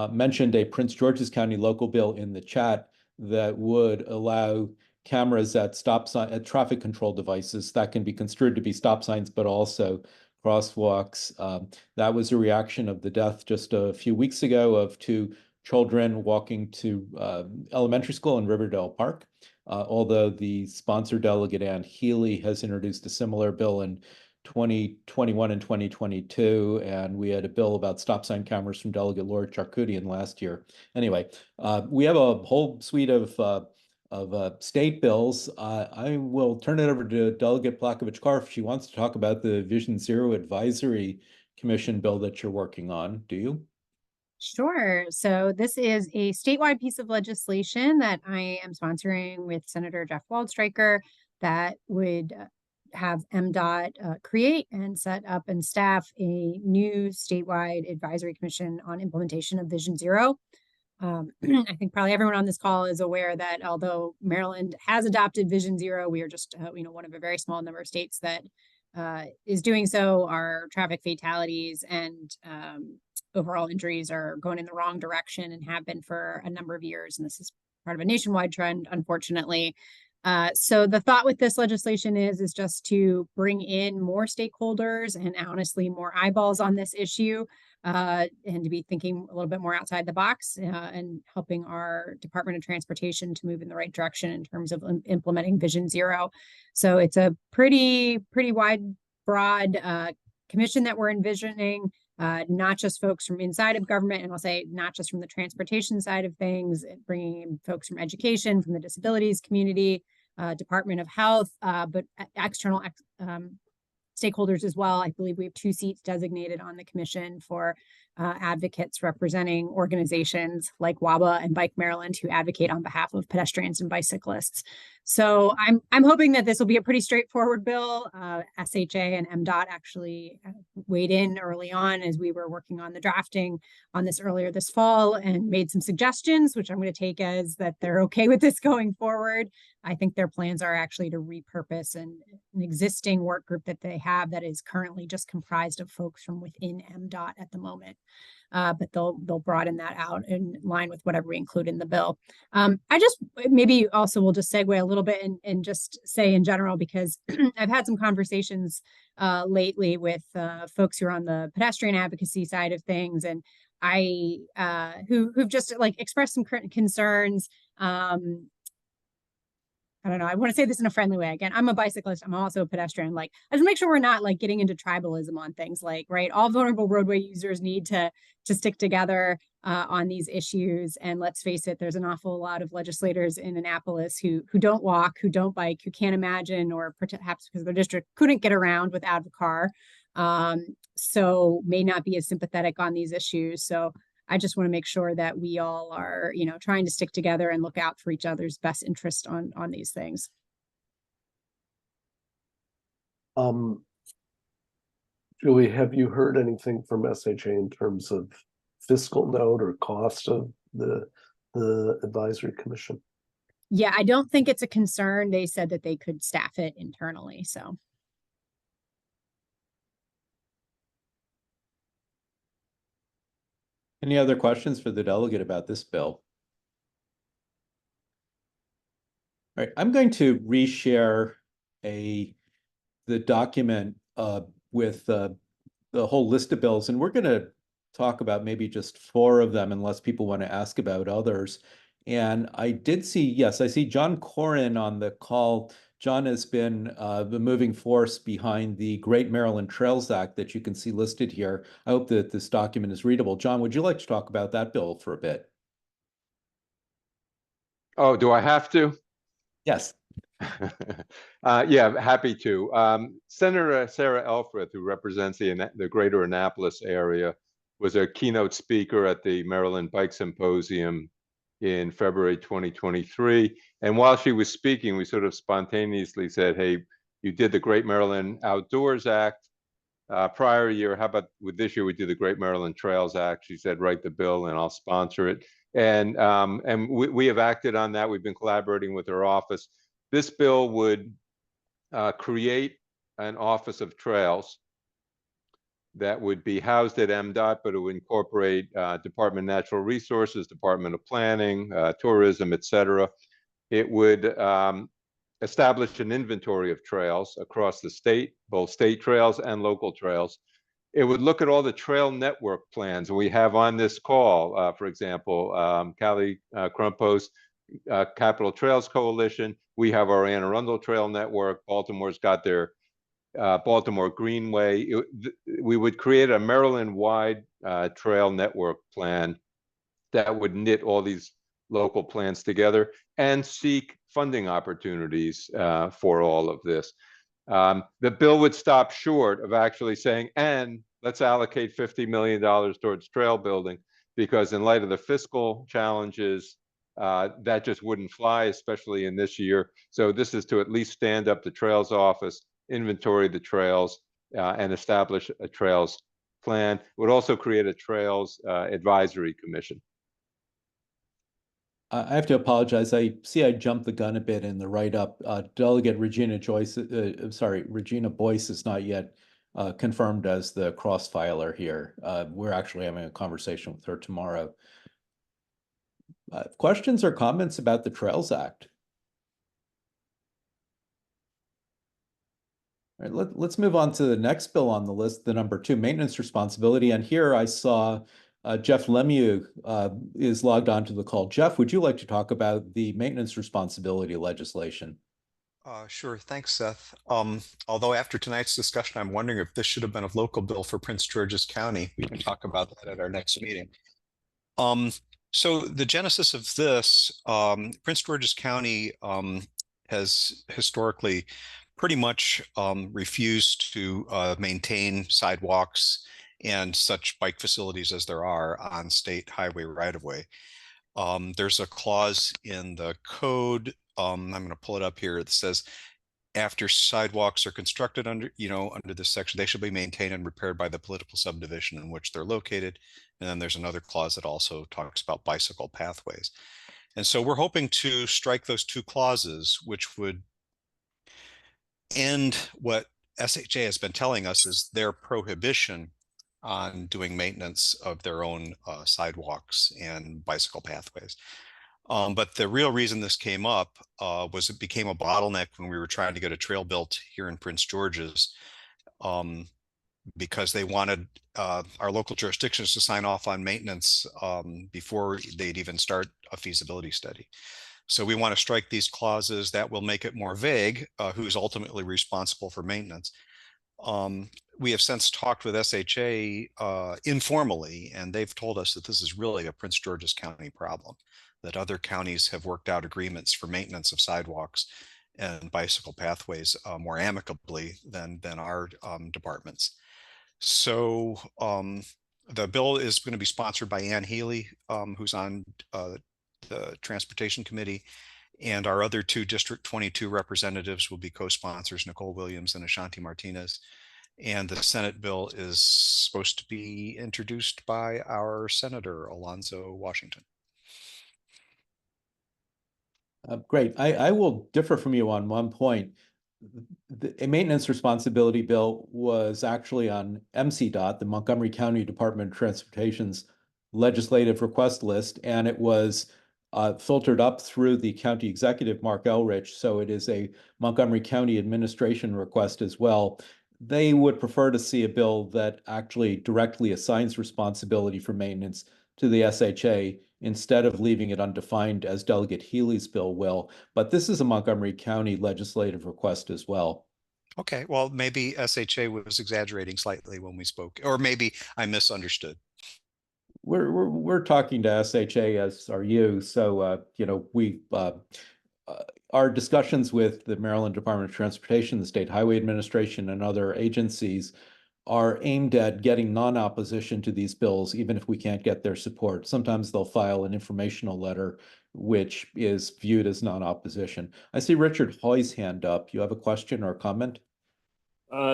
mentioned a Prince George's County local bill in the chat that would allow cameras at at traffic control devices that can be construed to be stop signs, but also crosswalks. That was a reaction of the death just a few weeks ago of two children walking to elementary school in Riverdale Park. Although the sponsor Delegate Ann Healy has introduced a similar bill in 2021 and 2022, and we had a bill about stop sign cameras from Delegate Laura Charkoudian last year. Anyway, we have a whole suite of state bills. I will turn it over to Delegate Palakovich Carr if she wants to talk about the Vision Zero Advisory Commission bill that you're working on. Do you? Sure. So this is a statewide piece of legislation that I am sponsoring with Senator Jeff Waldstreicher that would have MDOT create and set up and staff a new statewide advisory commission on implementation of Vision Zero. I think probably everyone on this call is aware that although Maryland has adopted Vision Zero, we are just one of a very small number of states that is doing so. Our traffic fatalities and overall injuries are going in the wrong direction and have been for a number of years. And this is part of a nationwide trend, unfortunately. So the thought with this legislation is just to bring in more stakeholders and honestly more eyeballs on this issue, and to be thinking a little bit more outside the box and helping our Department of Transportation to move in the right direction in terms of implementing Vision Zero. So it's a pretty wide, broad commission that we're envisioning. Not just folks from inside of government, and I'll say not just from the transportation side of things, bringing in folks from education, from the disabilities community, Department of Health, but external stakeholders as well. I believe we have 2 seats designated on the commission for advocates representing organizations like WABA and Bike Maryland who advocate on behalf of pedestrians and bicyclists. So I'm hoping that this will be a pretty straightforward bill. SHA and MDOT actually weighed in early on as we were working on the drafting on this earlier this fall and made some suggestions, which I'm going to take as that they're okay with this going forward. I think their plans are actually to repurpose an existing work group that they have that is currently just comprised of folks from within MDOT at the moment. But they'll broaden that out in line with whatever we include in the bill. I just maybe also will just segue a little bit and just say in general, because I've had some conversations lately with folks who are on the pedestrian advocacy side of things, and who've just like expressed some concerns. I don't know. I want to say this in a friendly way. Again, I'm a bicyclist. I'm also a pedestrian. Like, I just make sure we're not like getting into tribalism on things. Like, right, all vulnerable roadway users need to stick together on these issues. And let's face it, there's an awful lot of legislators in Annapolis who don't walk, who don't bike, who can't imagine, or perhaps because their district couldn't get around without a car, so may not be as sympathetic on these issues. So I just want to make sure that we all are, trying to stick together and look out for each other's best interest on these things. Julie, have you heard anything from SHA in terms of fiscal note or cost of the advisory commission? Yeah, I don't think it's a concern. They said that they could staff it internally, so. Any other questions for the delegate about this bill? All right, I'm going to reshare the document with the whole list of bills, and we're going to talk about maybe just 4 of them unless people want to ask about others. And I did see, yes, I see John Corrin on the call. John has been the moving force behind the Great Maryland Trails Act that you can see listed here. I hope that this document is readable. John, would you like to talk about that bill for a bit? Oh, do I have to? Yes. Yeah, happy to. Senator Sarah Elfreth, who represents the greater Annapolis area, was a keynote speaker at the Maryland Bike Symposium in February 2023. And while she was speaking, we sort of spontaneously said, hey, you did the Great Maryland Outdoors Act prior year. How about with this year, we do the Great Maryland Trails Act? She said, write the bill and I'll sponsor it. And we have acted on that. We've been collaborating with her office. This bill would create an Office of Trails that would be housed at MDOT, but it would incorporate Department of Natural Resources, Department of Planning, Tourism, et cetera. It would establish an inventory of trails across the state, both state trails and local trails. It would look at all the trail network plans we have on this call. For example, Callie Crumpos, Capital Trails Coalition. We have our Anne Arundel Trail Network. Baltimore's got their Baltimore Greenway. We would create a Maryland-wide trail network plan that would knit all these local plans together and seek funding opportunities for all of this. The bill would stop short of actually saying, and let's allocate $50 million towards trail building, because in light of the fiscal challenges, that just wouldn't fly, especially in this year. So this is to at least stand up the Trails Office, inventory the trails, and establish a trails plan. It would also create a Trails Advisory Commission. I have to apologize. I see I jumped the gun a bit in the write-up. Delegate Regina Boyce is not yet confirmed as the cross-filer here. We're actually having a conversation with her tomorrow. Questions or comments about the Trails Act? All right, let's move on to the next bill on the list, the number 2, maintenance responsibility. And here I saw Jeff Lemieux is logged onto the call. Jeff, would you like to talk about the maintenance responsibility legislation? Sure. Thanks, Seth. Although after tonight's discussion, I'm wondering if this should have been a local bill for Prince George's County. We can talk about that at our next meeting. So the genesis of this, Prince George's County has historically pretty much refused to maintain sidewalks and such bike facilities as there are on state highway right-of-way. There's a clause in the code, I'm going to pull it up here. It says, after sidewalks are constructed under this section, they should be maintained and repaired by the political subdivision in which they're located. And then there's another clause that also talks about bicycle pathways. And so we're hoping to strike those two clauses, which would end what SHA has been telling us is their prohibition on doing maintenance of their own sidewalks and bicycle pathways. But the real reason this came up was it became a bottleneck when we were trying to get a trail built here in Prince George's, because they wanted our local jurisdictions to sign off on maintenance before they'd even start a feasibility study. So we want to strike these clauses. That will make it more vague who's ultimately responsible for maintenance. We have since talked with SHA informally, and they've told us that this is really a Prince George's County problem, that other counties have worked out agreements for maintenance of sidewalks and bicycle pathways more amicably than our departments. So the bill is going to be sponsored by Ann Healy, who's on the Transportation Committee, and our other two District 22 representatives will be co-sponsors, Nicole Williams and Ashanti Martinez. And the Senate bill is supposed to be introduced by our Senator Alonzo Washington. Great. I will differ from you on one point. A maintenance responsibility bill was actually on MCDOT, the Montgomery County Department of Transportation's legislative request list, and it was filtered up through the county executive, Mark Elrich. So it is a Montgomery County administration request as well. They would prefer to see a bill that actually directly assigns responsibility for maintenance to the SHA instead of leaving it undefined as Delegate Healy's bill will. But this is a Montgomery County legislative request as well. Okay, well, maybe SHA was exaggerating slightly when we spoke, or maybe I misunderstood. We're talking to SHA, as are you. So we our discussions with the Maryland Department of Transportation, the State Highway Administration, and other agencies are aimed at getting non-opposition to these bills, even if we can't get their support. Sometimes they'll file an informational letter, which is viewed as non-opposition. I see Richard Hoy's hand up. You have a question or a comment?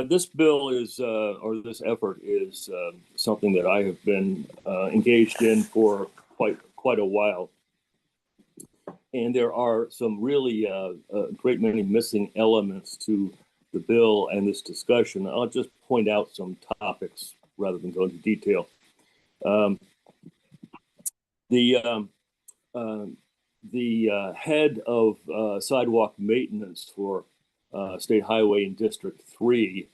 This bill is, or this effort is something that I have been engaged in for quite a while. And there are some really a great many missing elements to the bill and this discussion. I'll just point out some topics rather than go into detail. The head of sidewalk maintenance for State Highway in District 3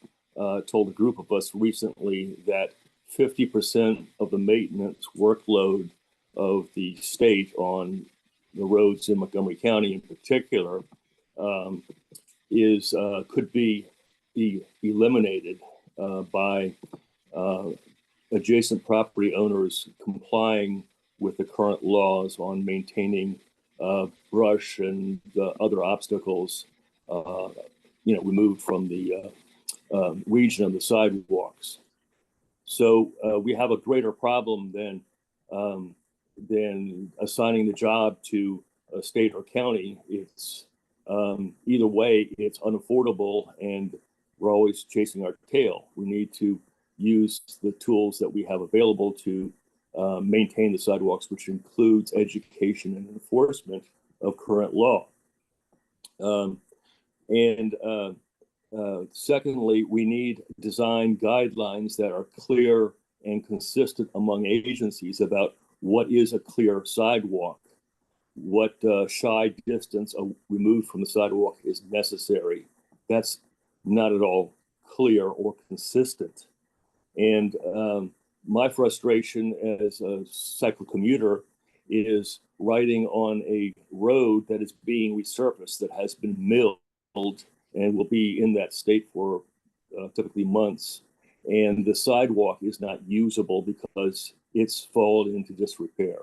told a group of us recently that 50% of the maintenance workload of the state on the roads in Montgomery County in particular could be eliminated by adjacent property owners complying with the current laws on maintaining brush and the other obstacles removed from the region of the sidewalks. So we have a greater problem than assigning the job to a state or county. It's either way, it's unaffordable, and we're always chasing our tail. We need to use the tools that we have available to maintain the sidewalks, which includes education and enforcement of current law. Secondly, we need design guidelines that are clear and consistent among agencies about what is a clear sidewalk, what shy distance removed from the sidewalk is necessary. That's not at all clear or consistent. And my frustration as a cycle commuter is riding on a road that is being resurfaced, that has been milled and will be in that state for typically months. And the sidewalk is not usable because it's fallen into disrepair.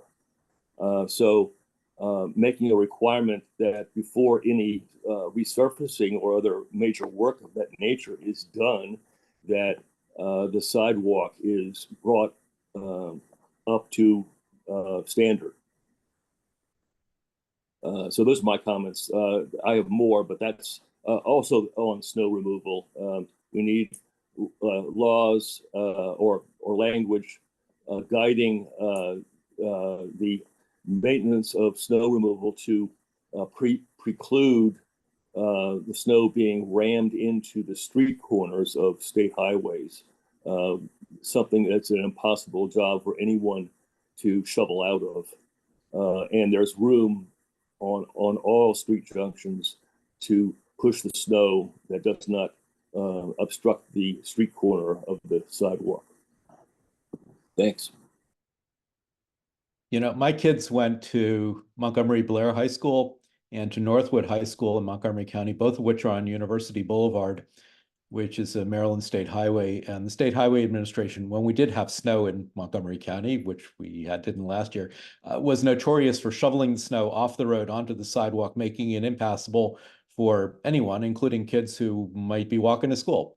So making a requirement that before any resurfacing or other major work of that nature is done, that the sidewalk is brought up to standard. So those are my comments. I have more, but that's also on snow removal. We need laws or language guiding the maintenance of snow removal to preclude the snow being rammed into the street corners of state highways. Something that's an impossible job for anyone to shovel out of. And there's room on all street junctions to push the snow that does not obstruct the street corner of the sidewalk. Thanks. You know, my kids went to Montgomery Blair High School and to Northwood High School in Montgomery County, both of which are on University Boulevard, which is a Maryland State Highway. And the State Highway Administration, when we did have snow in Montgomery County, which we didn't last year, was notorious for shoveling the snow off the road onto the sidewalk, making it impassable for anyone, including kids who might be walking to school.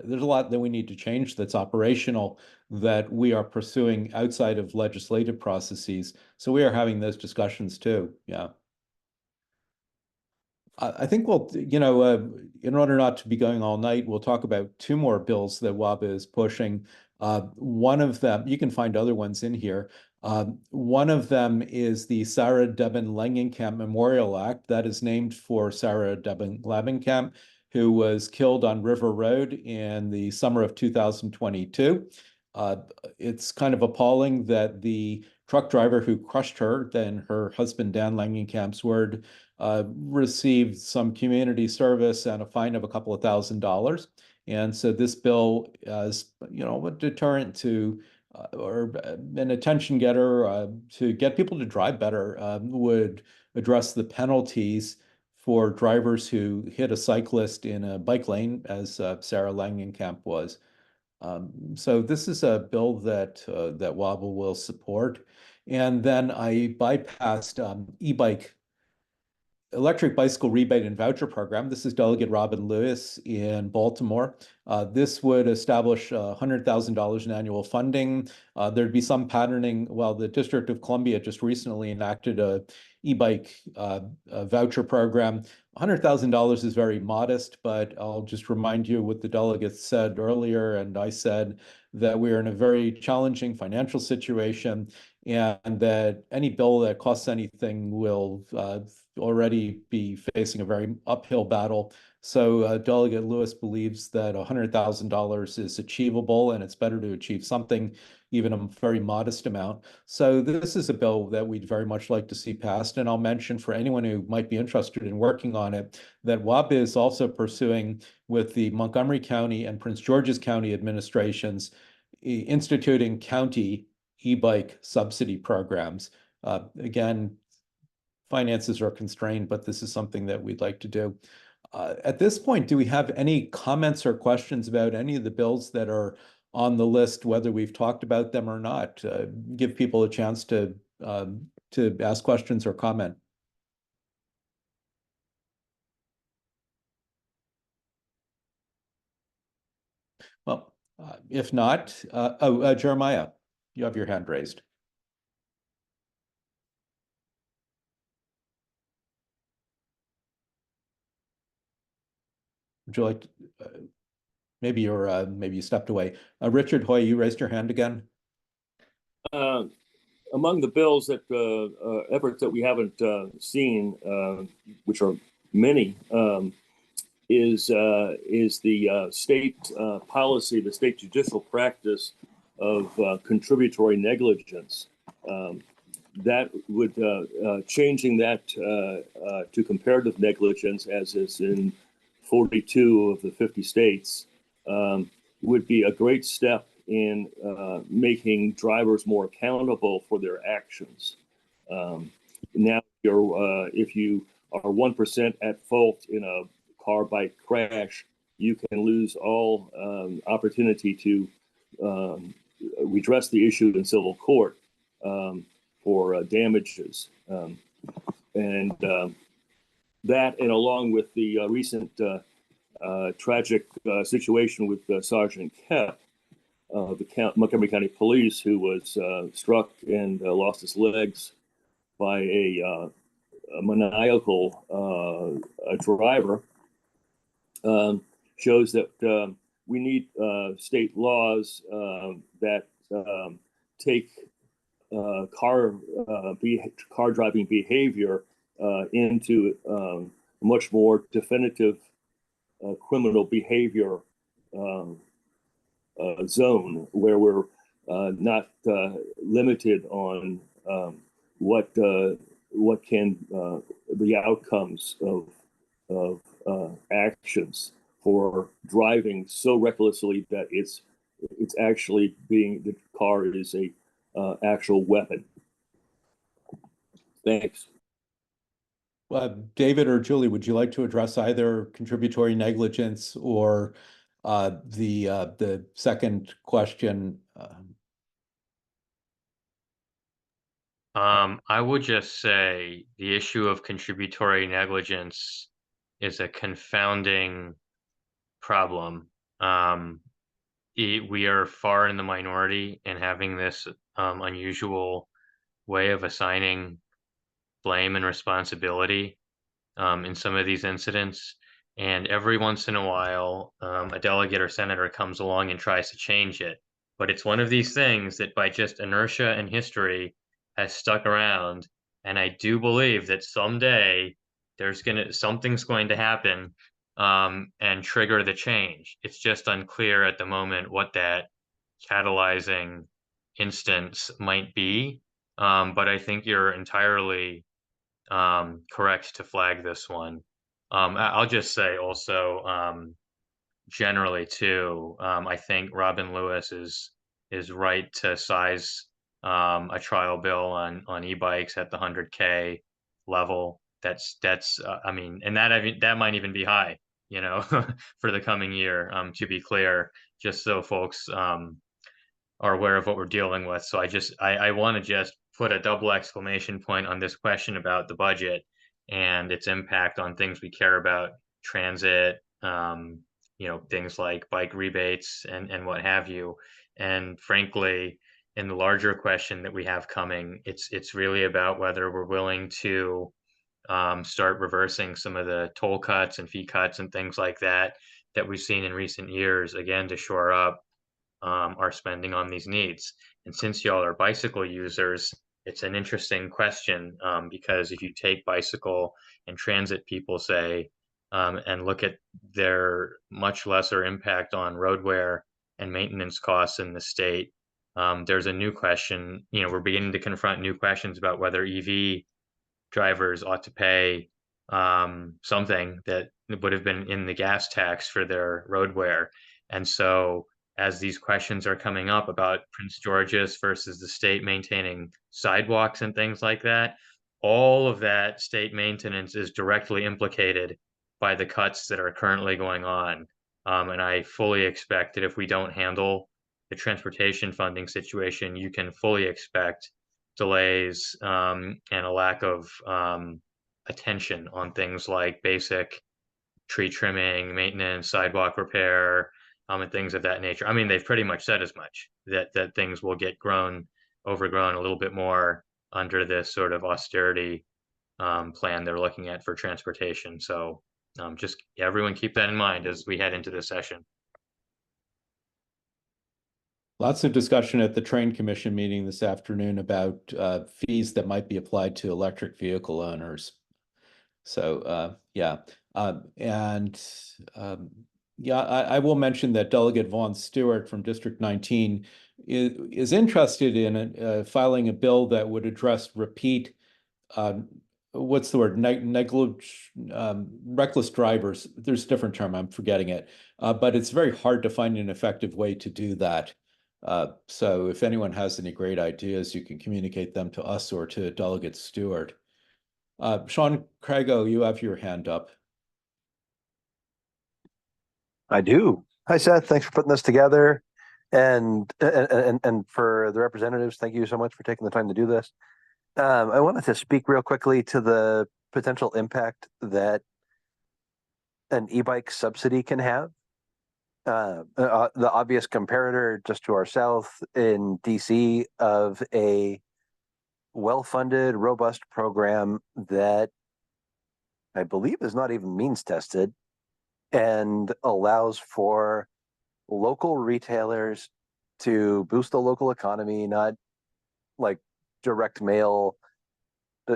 There's a lot that we need to change that's operational, that we are pursuing outside of legislative processes. So we are having those discussions too. Yeah. I think we'll, you know, in order not to be going all night, we'll talk about two more bills that WABA is pushing. One of them, you can find other ones in here. One of them is the Sarah Debin Langenkamp Memorial Act that is named for Sarah Debin Langenkamp, who was killed on River Road in the summer of 2022. It's kind of appalling that the truck driver who crushed her, then her husband, Dan Langenkamp's word, received some community service and a fine of a couple of $1,000s. And so this bill is, you know, a deterrent to, or an attention getter to get people to drive better, would address the penalties for drivers who hit a cyclist in a bike lane, as Sarah Langenkamp was. So this is a bill that that WABA will support. And then I bypassed e-bike electric bicycle rebate and voucher program. This is Delegate Robin Lewis in Baltimore. This would establish $100,000 in annual funding. There'd be some patterning. Well, the District of Columbia just recently enacted a e-bike voucher program. $100,000 is very modest, but I'll just remind you what the delegates said earlier, and I said that we're in a very challenging financial situation, and that any bill that costs anything will already be facing a very uphill battle. So Delegate Lewis believes that $100,000 is achievable, and it's better to achieve something, even a very modest amount. So this is a bill that we'd very much like to see passed. And I'll mention for anyone who might be interested in working on it, that WABA is also pursuing with the Montgomery County and Prince George's County administrations, instituting county e-bike subsidy programs. Again, finances are constrained, but this is something that we'd like to do. At this point, do we have any comments or questions about any of the bills that are on the list, whether we've talked about them or not? Give people a chance to ask questions or comment. Well, if not, Jeremiah, you have your hand raised. Would you like to, maybe you stepped away. Richard Hoy, you raised your hand again. Among the bills that efforts that we haven't seen, which are many, is the state policy, the state judicial practice of contributory negligence. That would changing that to comparative negligence, as is in 42 of the 50 states, would be a great step in making drivers more accountable for their actions. Now, if you are 1% at fault in a car-bike crash, you can lose all opportunity to redress the issue in civil court for damages. That, and along with the recent tragic situation with Sergeant Kep, Montgomery County Police, who was struck and lost his legs by a maniacal driver, shows that we need state laws that take car driving behavior into much more definitive criminal behavior zone, where we're not limited on what can the outcomes of actions for driving so recklessly that it's actually the car is a actual weapon. Thanks. David or Julie, would you like to address either contributory negligence or the second question? I would just say the issue of contributory negligence is a confounding problem. We are far in the minority in having this unusual way of assigning blame and responsibility in some of these incidents. And every once in a while, a delegate or senator comes along and tries to change it. But it's one of these things that by just inertia and history has stuck around. And I do believe that someday something's going to happen and trigger the change. It's just unclear at the moment what that catalyzing instance might be. But I think you're entirely correct to flag this one. I'll just say also, generally too, I think Robin Lewis is right to size a trial bill on e-bikes at the 100K level. That's I mean, and that might even be high, you know, for the coming year. To be clear, just so folks are aware of what we're dealing with. So I want to just put a double exclamation point on this question about the budget and its impact on things we care about, transit, things like bike rebates and what have you. And frankly, in the larger question that we have coming, it's really about whether we're willing to start reversing some of the toll cuts and fee cuts and things like that we've seen in recent years, again, to shore up our spending on these needs. And since y'all are bicycle users, it's an interesting question because if you take bicycle and transit people, say, and look at their much lesser impact on road wear and maintenance costs in the state, there's a new question. We're beginning to confront new questions about whether EV drivers ought to pay something that would have been in the gas tax for their road wear. And so as these questions are coming up about Prince George's versus the state maintaining sidewalks and things like that, all of that state maintenance is directly implicated by the cuts that are currently going on. And I fully expect that if we don't handle the transportation funding situation, you can fully expect delays and a lack of attention on things like basic tree trimming, maintenance, sidewalk repair, and things of that nature. I mean, they've pretty much said as much, that things will get overgrown a little bit more under this sort of austerity plan they're looking at for transportation. So just everyone keep that in mind as we head into this session. Lots of discussion at the Train Commission meeting this afternoon about fees that might be applied to electric vehicle owners. So yeah, I will mention that Delegate Vaughn Stewart from District 19 is interested in filing a bill that would address repeat, what's the word, reckless drivers. There's a different term, I'm forgetting it, but it's very hard to find an effective way to do that. So if anyone has any great ideas, you can communicate them to us or to Delegate Stewart. Sean Craigo, you have your hand up. I do. Hi, Seth. Thanks for putting this together. And for the representatives, thank you so much for taking the time to do this. I wanted to speak real quickly to the potential impact that an e-bike subsidy can have. the obvious comparator just to our south in DC of a well-funded, robust program that I believe is not even means tested and allows for local retailers to boost the local economy, not like direct mail.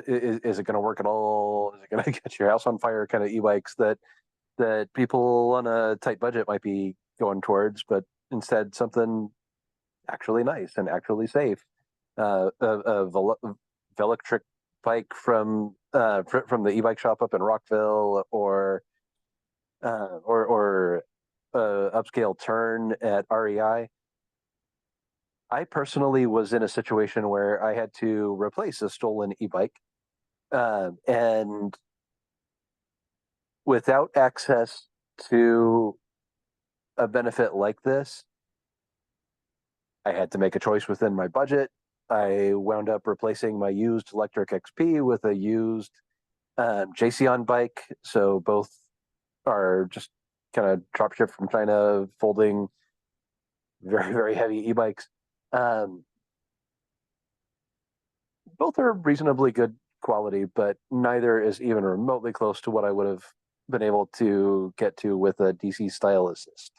Is it going to work at all? Is it going to get your house on fire kind of e-bikes that people on a tight budget might be going towards, but instead something actually nice and actually safe. A Velectric bike from the e-bike shop up in Rockville, or upscale turn at REI. I personally was in a situation where I had to replace a stolen e-bike, and without access to a benefit like this, I had to make a choice within my budget. I wound up replacing my used electric XP with a used JCon bike. So both are just kind of drop shipped from China, folding, very, very heavy e-bikes. Both are reasonably good quality, but neither is even remotely close to what I would have been able to get to with a DC style assist.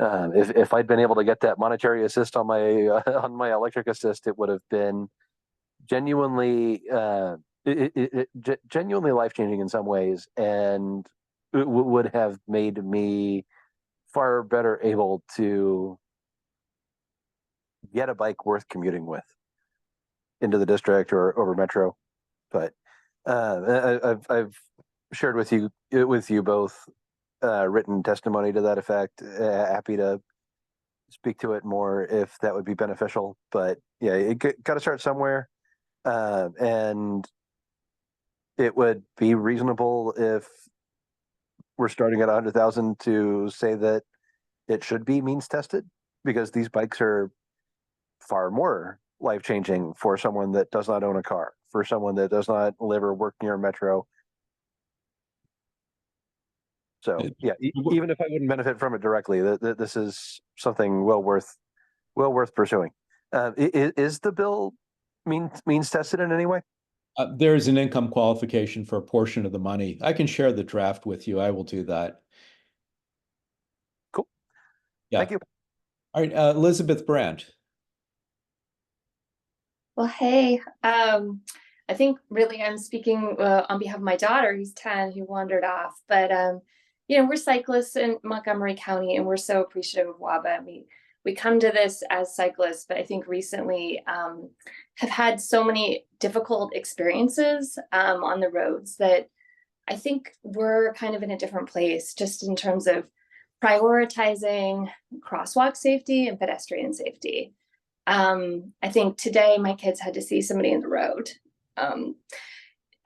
If I'd been able to get that monetary assist on my electric assist, it would have been genuinely genuinely life changing in some ways, and it would have made me far better able to get a bike worth commuting with into the district or over metro. But I've shared with you both written testimony to that effect. Happy to speak to it more if that would be beneficial. But yeah, it got to start somewhere, and it would be reasonable if we're starting at 100,000 to say that it should be means tested, because these bikes are far more life changing for someone that does not own a car, for someone that does not live or work near a metro. So yeah, even if I wouldn't benefit from it directly, this is something well worth pursuing. Is the bill means tested in any way? There is an income qualification for a portion of the money. I can share the draft with you. I will do that. Cool. Yeah. Thank you. All right, Elizabeth Brandt. Well, hey, I think really I'm speaking on behalf of my daughter, who's 10, who wandered off. But, we're cyclists in Montgomery County, and we're so appreciative of WABA. We come to this as cyclists, but I think recently have had so many difficult experiences on the roads that I think we're kind of in a different place, just in terms of prioritizing crosswalk safety and pedestrian safety. I think today my kids had to see somebody in the road.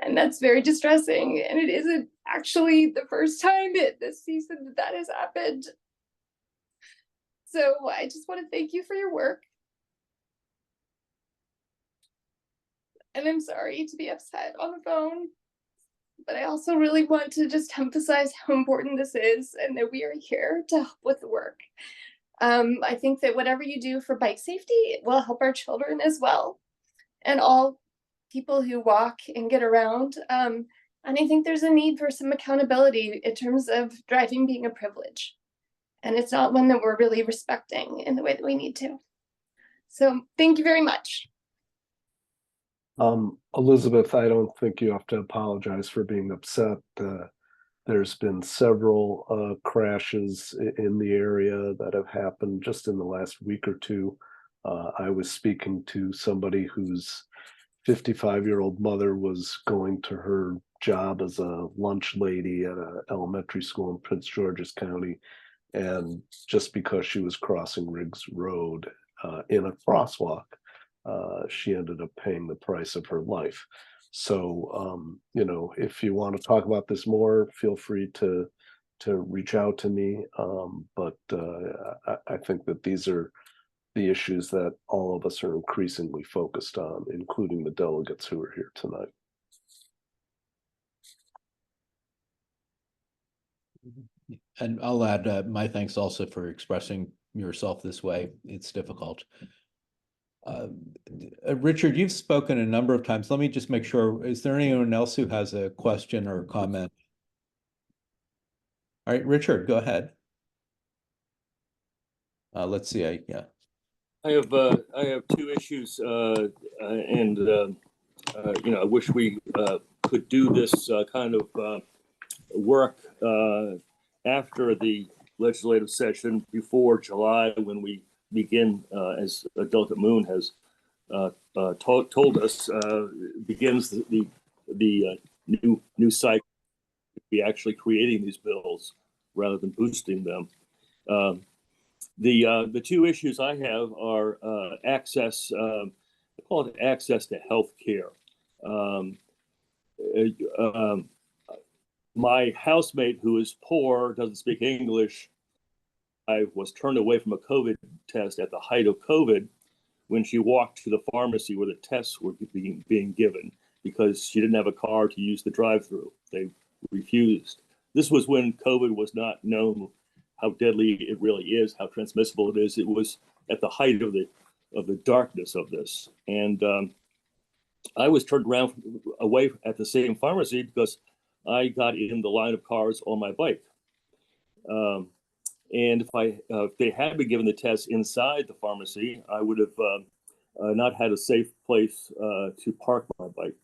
And that's very distressing. And it isn't actually the first time this season that has happened. So I just want to thank you for your work. And I'm sorry to be upset on the phone, but I also really want to just emphasize how important this is and that we are here to help with the work. I think that whatever you do for bike safety, it will help our children as well, and all people who walk and get around. And I think there's a need for some accountability in terms of driving being a privilege. And it's not one that we're really respecting in the way that we need to. So thank you very much. Elizabeth, I don't think you have to apologize for being upset. There's been several crashes in the area that have happened just in the last week or two. I was speaking to somebody whose 55-year-old mother was going to her job as a lunch lady at an elementary school in Prince George's County. And just because she was crossing Riggs Road in a crosswalk, she ended up paying the price of her life. So, if you want to talk about this more, feel free to reach out to me. But I think that these are the issues that all of us are increasingly focused on, including the delegates who are here tonight. And I'll add my thanks also for expressing yourself this way. It's difficult. Richard, you've spoken a number of times. Let me just make sure. Is there anyone else who has a question or comment? All right, Richard, go ahead. Let's see. I have two issues, and I wish we could do this kind of work after the legislative session before July, when we begin, as Delegate Moon has told us, begins the new cycle. Be actually creating these bills rather than boosting them. The two issues I have are access. I call it access to health care. My housemate, who is poor, doesn't speak English. I was turned away from a COVID test at the height of COVID when she walked to the pharmacy where the tests were being given because she didn't have a car to use the drive-through. They refused. This was when COVID was not known how deadly it really is, how transmissible it is. It was at the height of the darkness of this. And I was turned away at the same pharmacy because I got in the line of cars on my bike. And if they had been given the test inside the pharmacy, I would have not had a safe place to park my bike.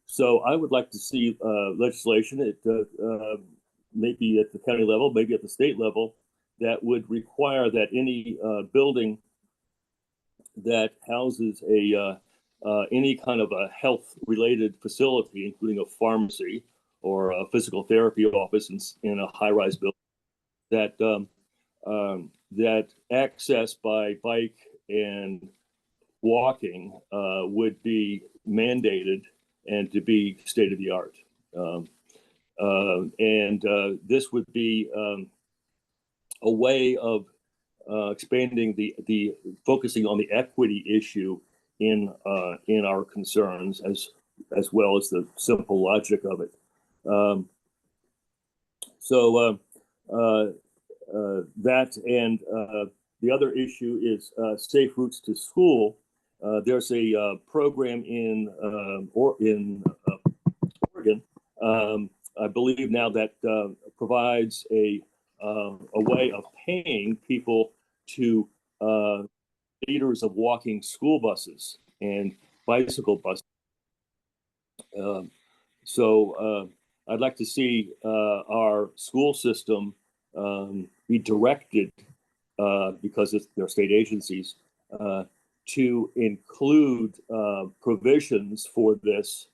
So I would like to see legislation at maybe at the county level, maybe at the state level, that would require that any building that houses any kind of a health-related facility, including a pharmacy or a physical therapy office in a high-rise building, that access by bike and walking would be mandated and to be state of the art. And this would be a way of expanding the focusing on the equity issue in our concerns as well as the simple logic of it. That and the other issue is safe routes to school. There's a program in Oregon, I believe now, that provides a way of paying people to leaders of walking school buses and bicycle buses. So I'd like to see our school system be directed, because they're state agencies, to include provisions for this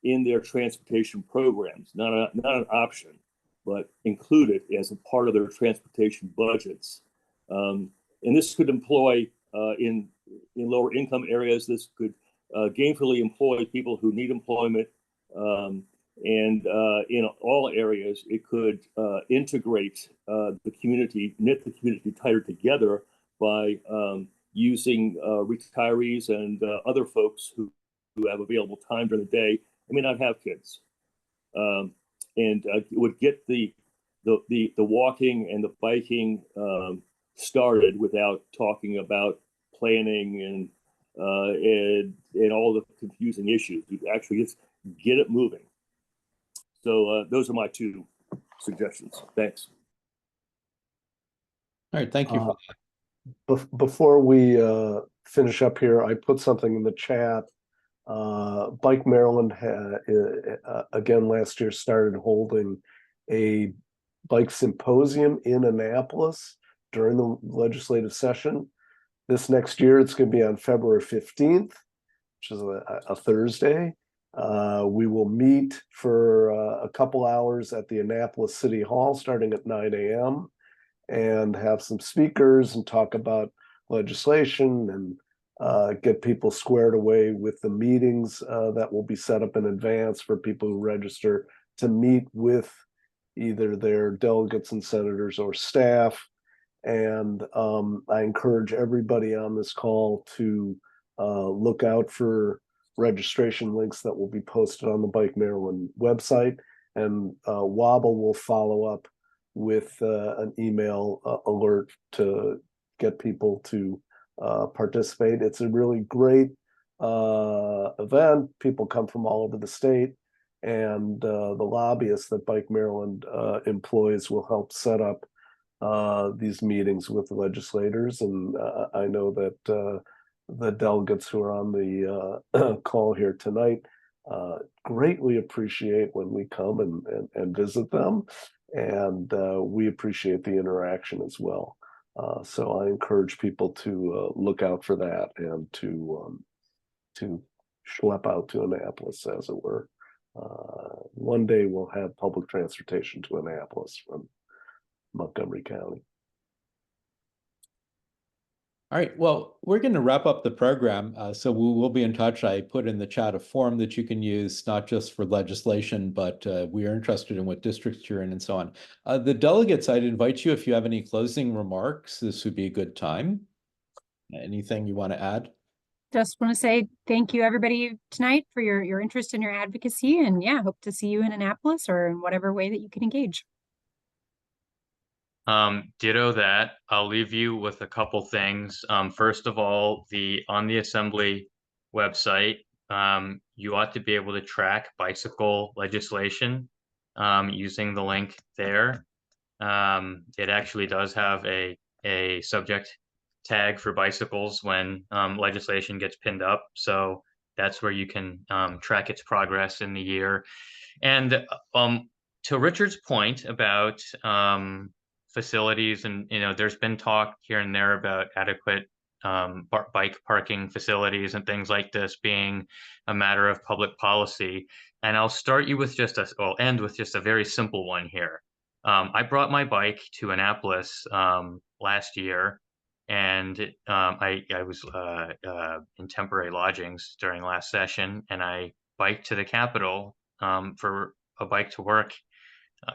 in their transportation programs, not an option, but include it as a part of their transportation budgets. And this could employ in lower income areas. This could gainfully employ people who need employment. And in all areas, it could integrate the community, knit the community tighter together by using retirees and other folks who have available time during the day and may not have kids. And it would get the walking and the biking started without talking about planning and all the confusing issues. You actually just get it moving. So those are my two suggestions. Thanks. All right, thank you for that. Before we finish up here, I put something in the chat. Bike Maryland again last year started holding a bike symposium in Annapolis during the legislative session. This next year, it's going to be on February 15th, which is a Thursday. We will meet for a couple hours at the Annapolis City Hall starting at 9 a.m. and have some speakers and talk about legislation and get people squared away with the meetings that will be set up in advance for people who register to meet with either their delegates and senators or staff. And I encourage everybody on this call to look out for registration links that will be posted on the Bike Maryland website. and Wobble will follow up with an email alert to get people to participate. It's a really great event. People come from all over the state, and the lobbyists that Bike Maryland employs will help set up these meetings with the legislators. And I know that the delegates who are on the call here tonight greatly appreciate when we come and visit them. And we appreciate the interaction as well. So I encourage people to look out for that and to schlep out to Annapolis, as it were. One day we'll have public transportation to Annapolis from Montgomery County. All right, well, we're going to wrap up the program, so we will be in touch. I put in the chat a form that you can use, not just for legislation, but we are interested in what districts you're in and so on. The delegates, I'd invite you, if you have any closing remarks, this would be a good time. Anything you want to add? Just want to say thank you, everybody, tonight for your interest in your advocacy. And yeah, hope to see you in Annapolis or in whatever way that you can engage. Ditto that. I'll leave you with a couple things. First of all, on the Assembly website, you ought to be able to track bicycle legislation using the link there. It actually does have a subject tag for bicycles when legislation gets pinned up. So that's where you can track its progress in the year. And to Richard's point about facilities, and there's been talk here and there about adequate bike parking facilities and things like this being a matter of public policy. And I'll start you with end with just a very simple one here. I brought my bike to Annapolis last year, and I was in temporary lodgings during last session, and I biked to the Capitol for a bike to work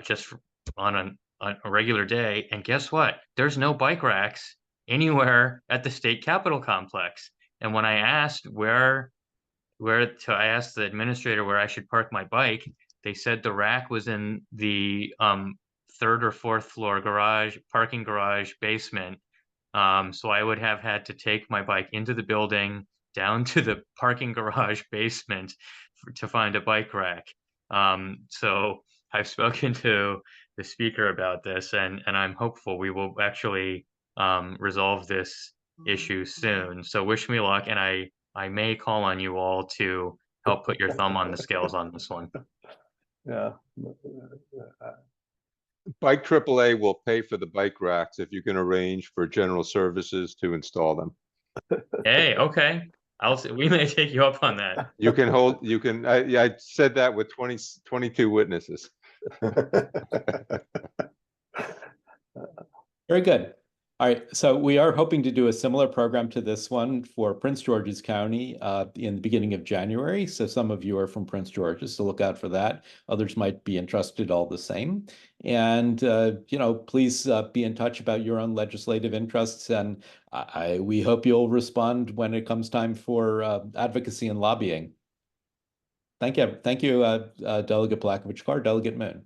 just on a regular day. And guess what? There's no bike racks anywhere at the state capitol complex. And when I asked I asked the administrator where I should park my bike, they said the rack was in the third or fourth floor parking garage basement. So I would have had to take my bike into the building, down to the parking garage basement to find a bike rack. So I've spoken to the speaker about this, and I'm hopeful we will actually resolve this issue soon. So wish me luck, and I may call on you all to help put your thumb on the scales on this one. Yeah. Bike AAA will pay for the bike racks if you can arrange for general services to install them. Hey, okay. We may take you up on that. I said that with 22 witnesses. Very good. All right, so we are hoping to do a similar program to this one for Prince George's County in the beginning of January. So some of you are from Prince George's, so look out for that. Others might be interested all the same. And, please be in touch about your own legislative interests. And we hope you'll respond when it comes time for advocacy and lobbying. Thank you. Thank you, Delegate Palakovich Carr, Delegate Moon.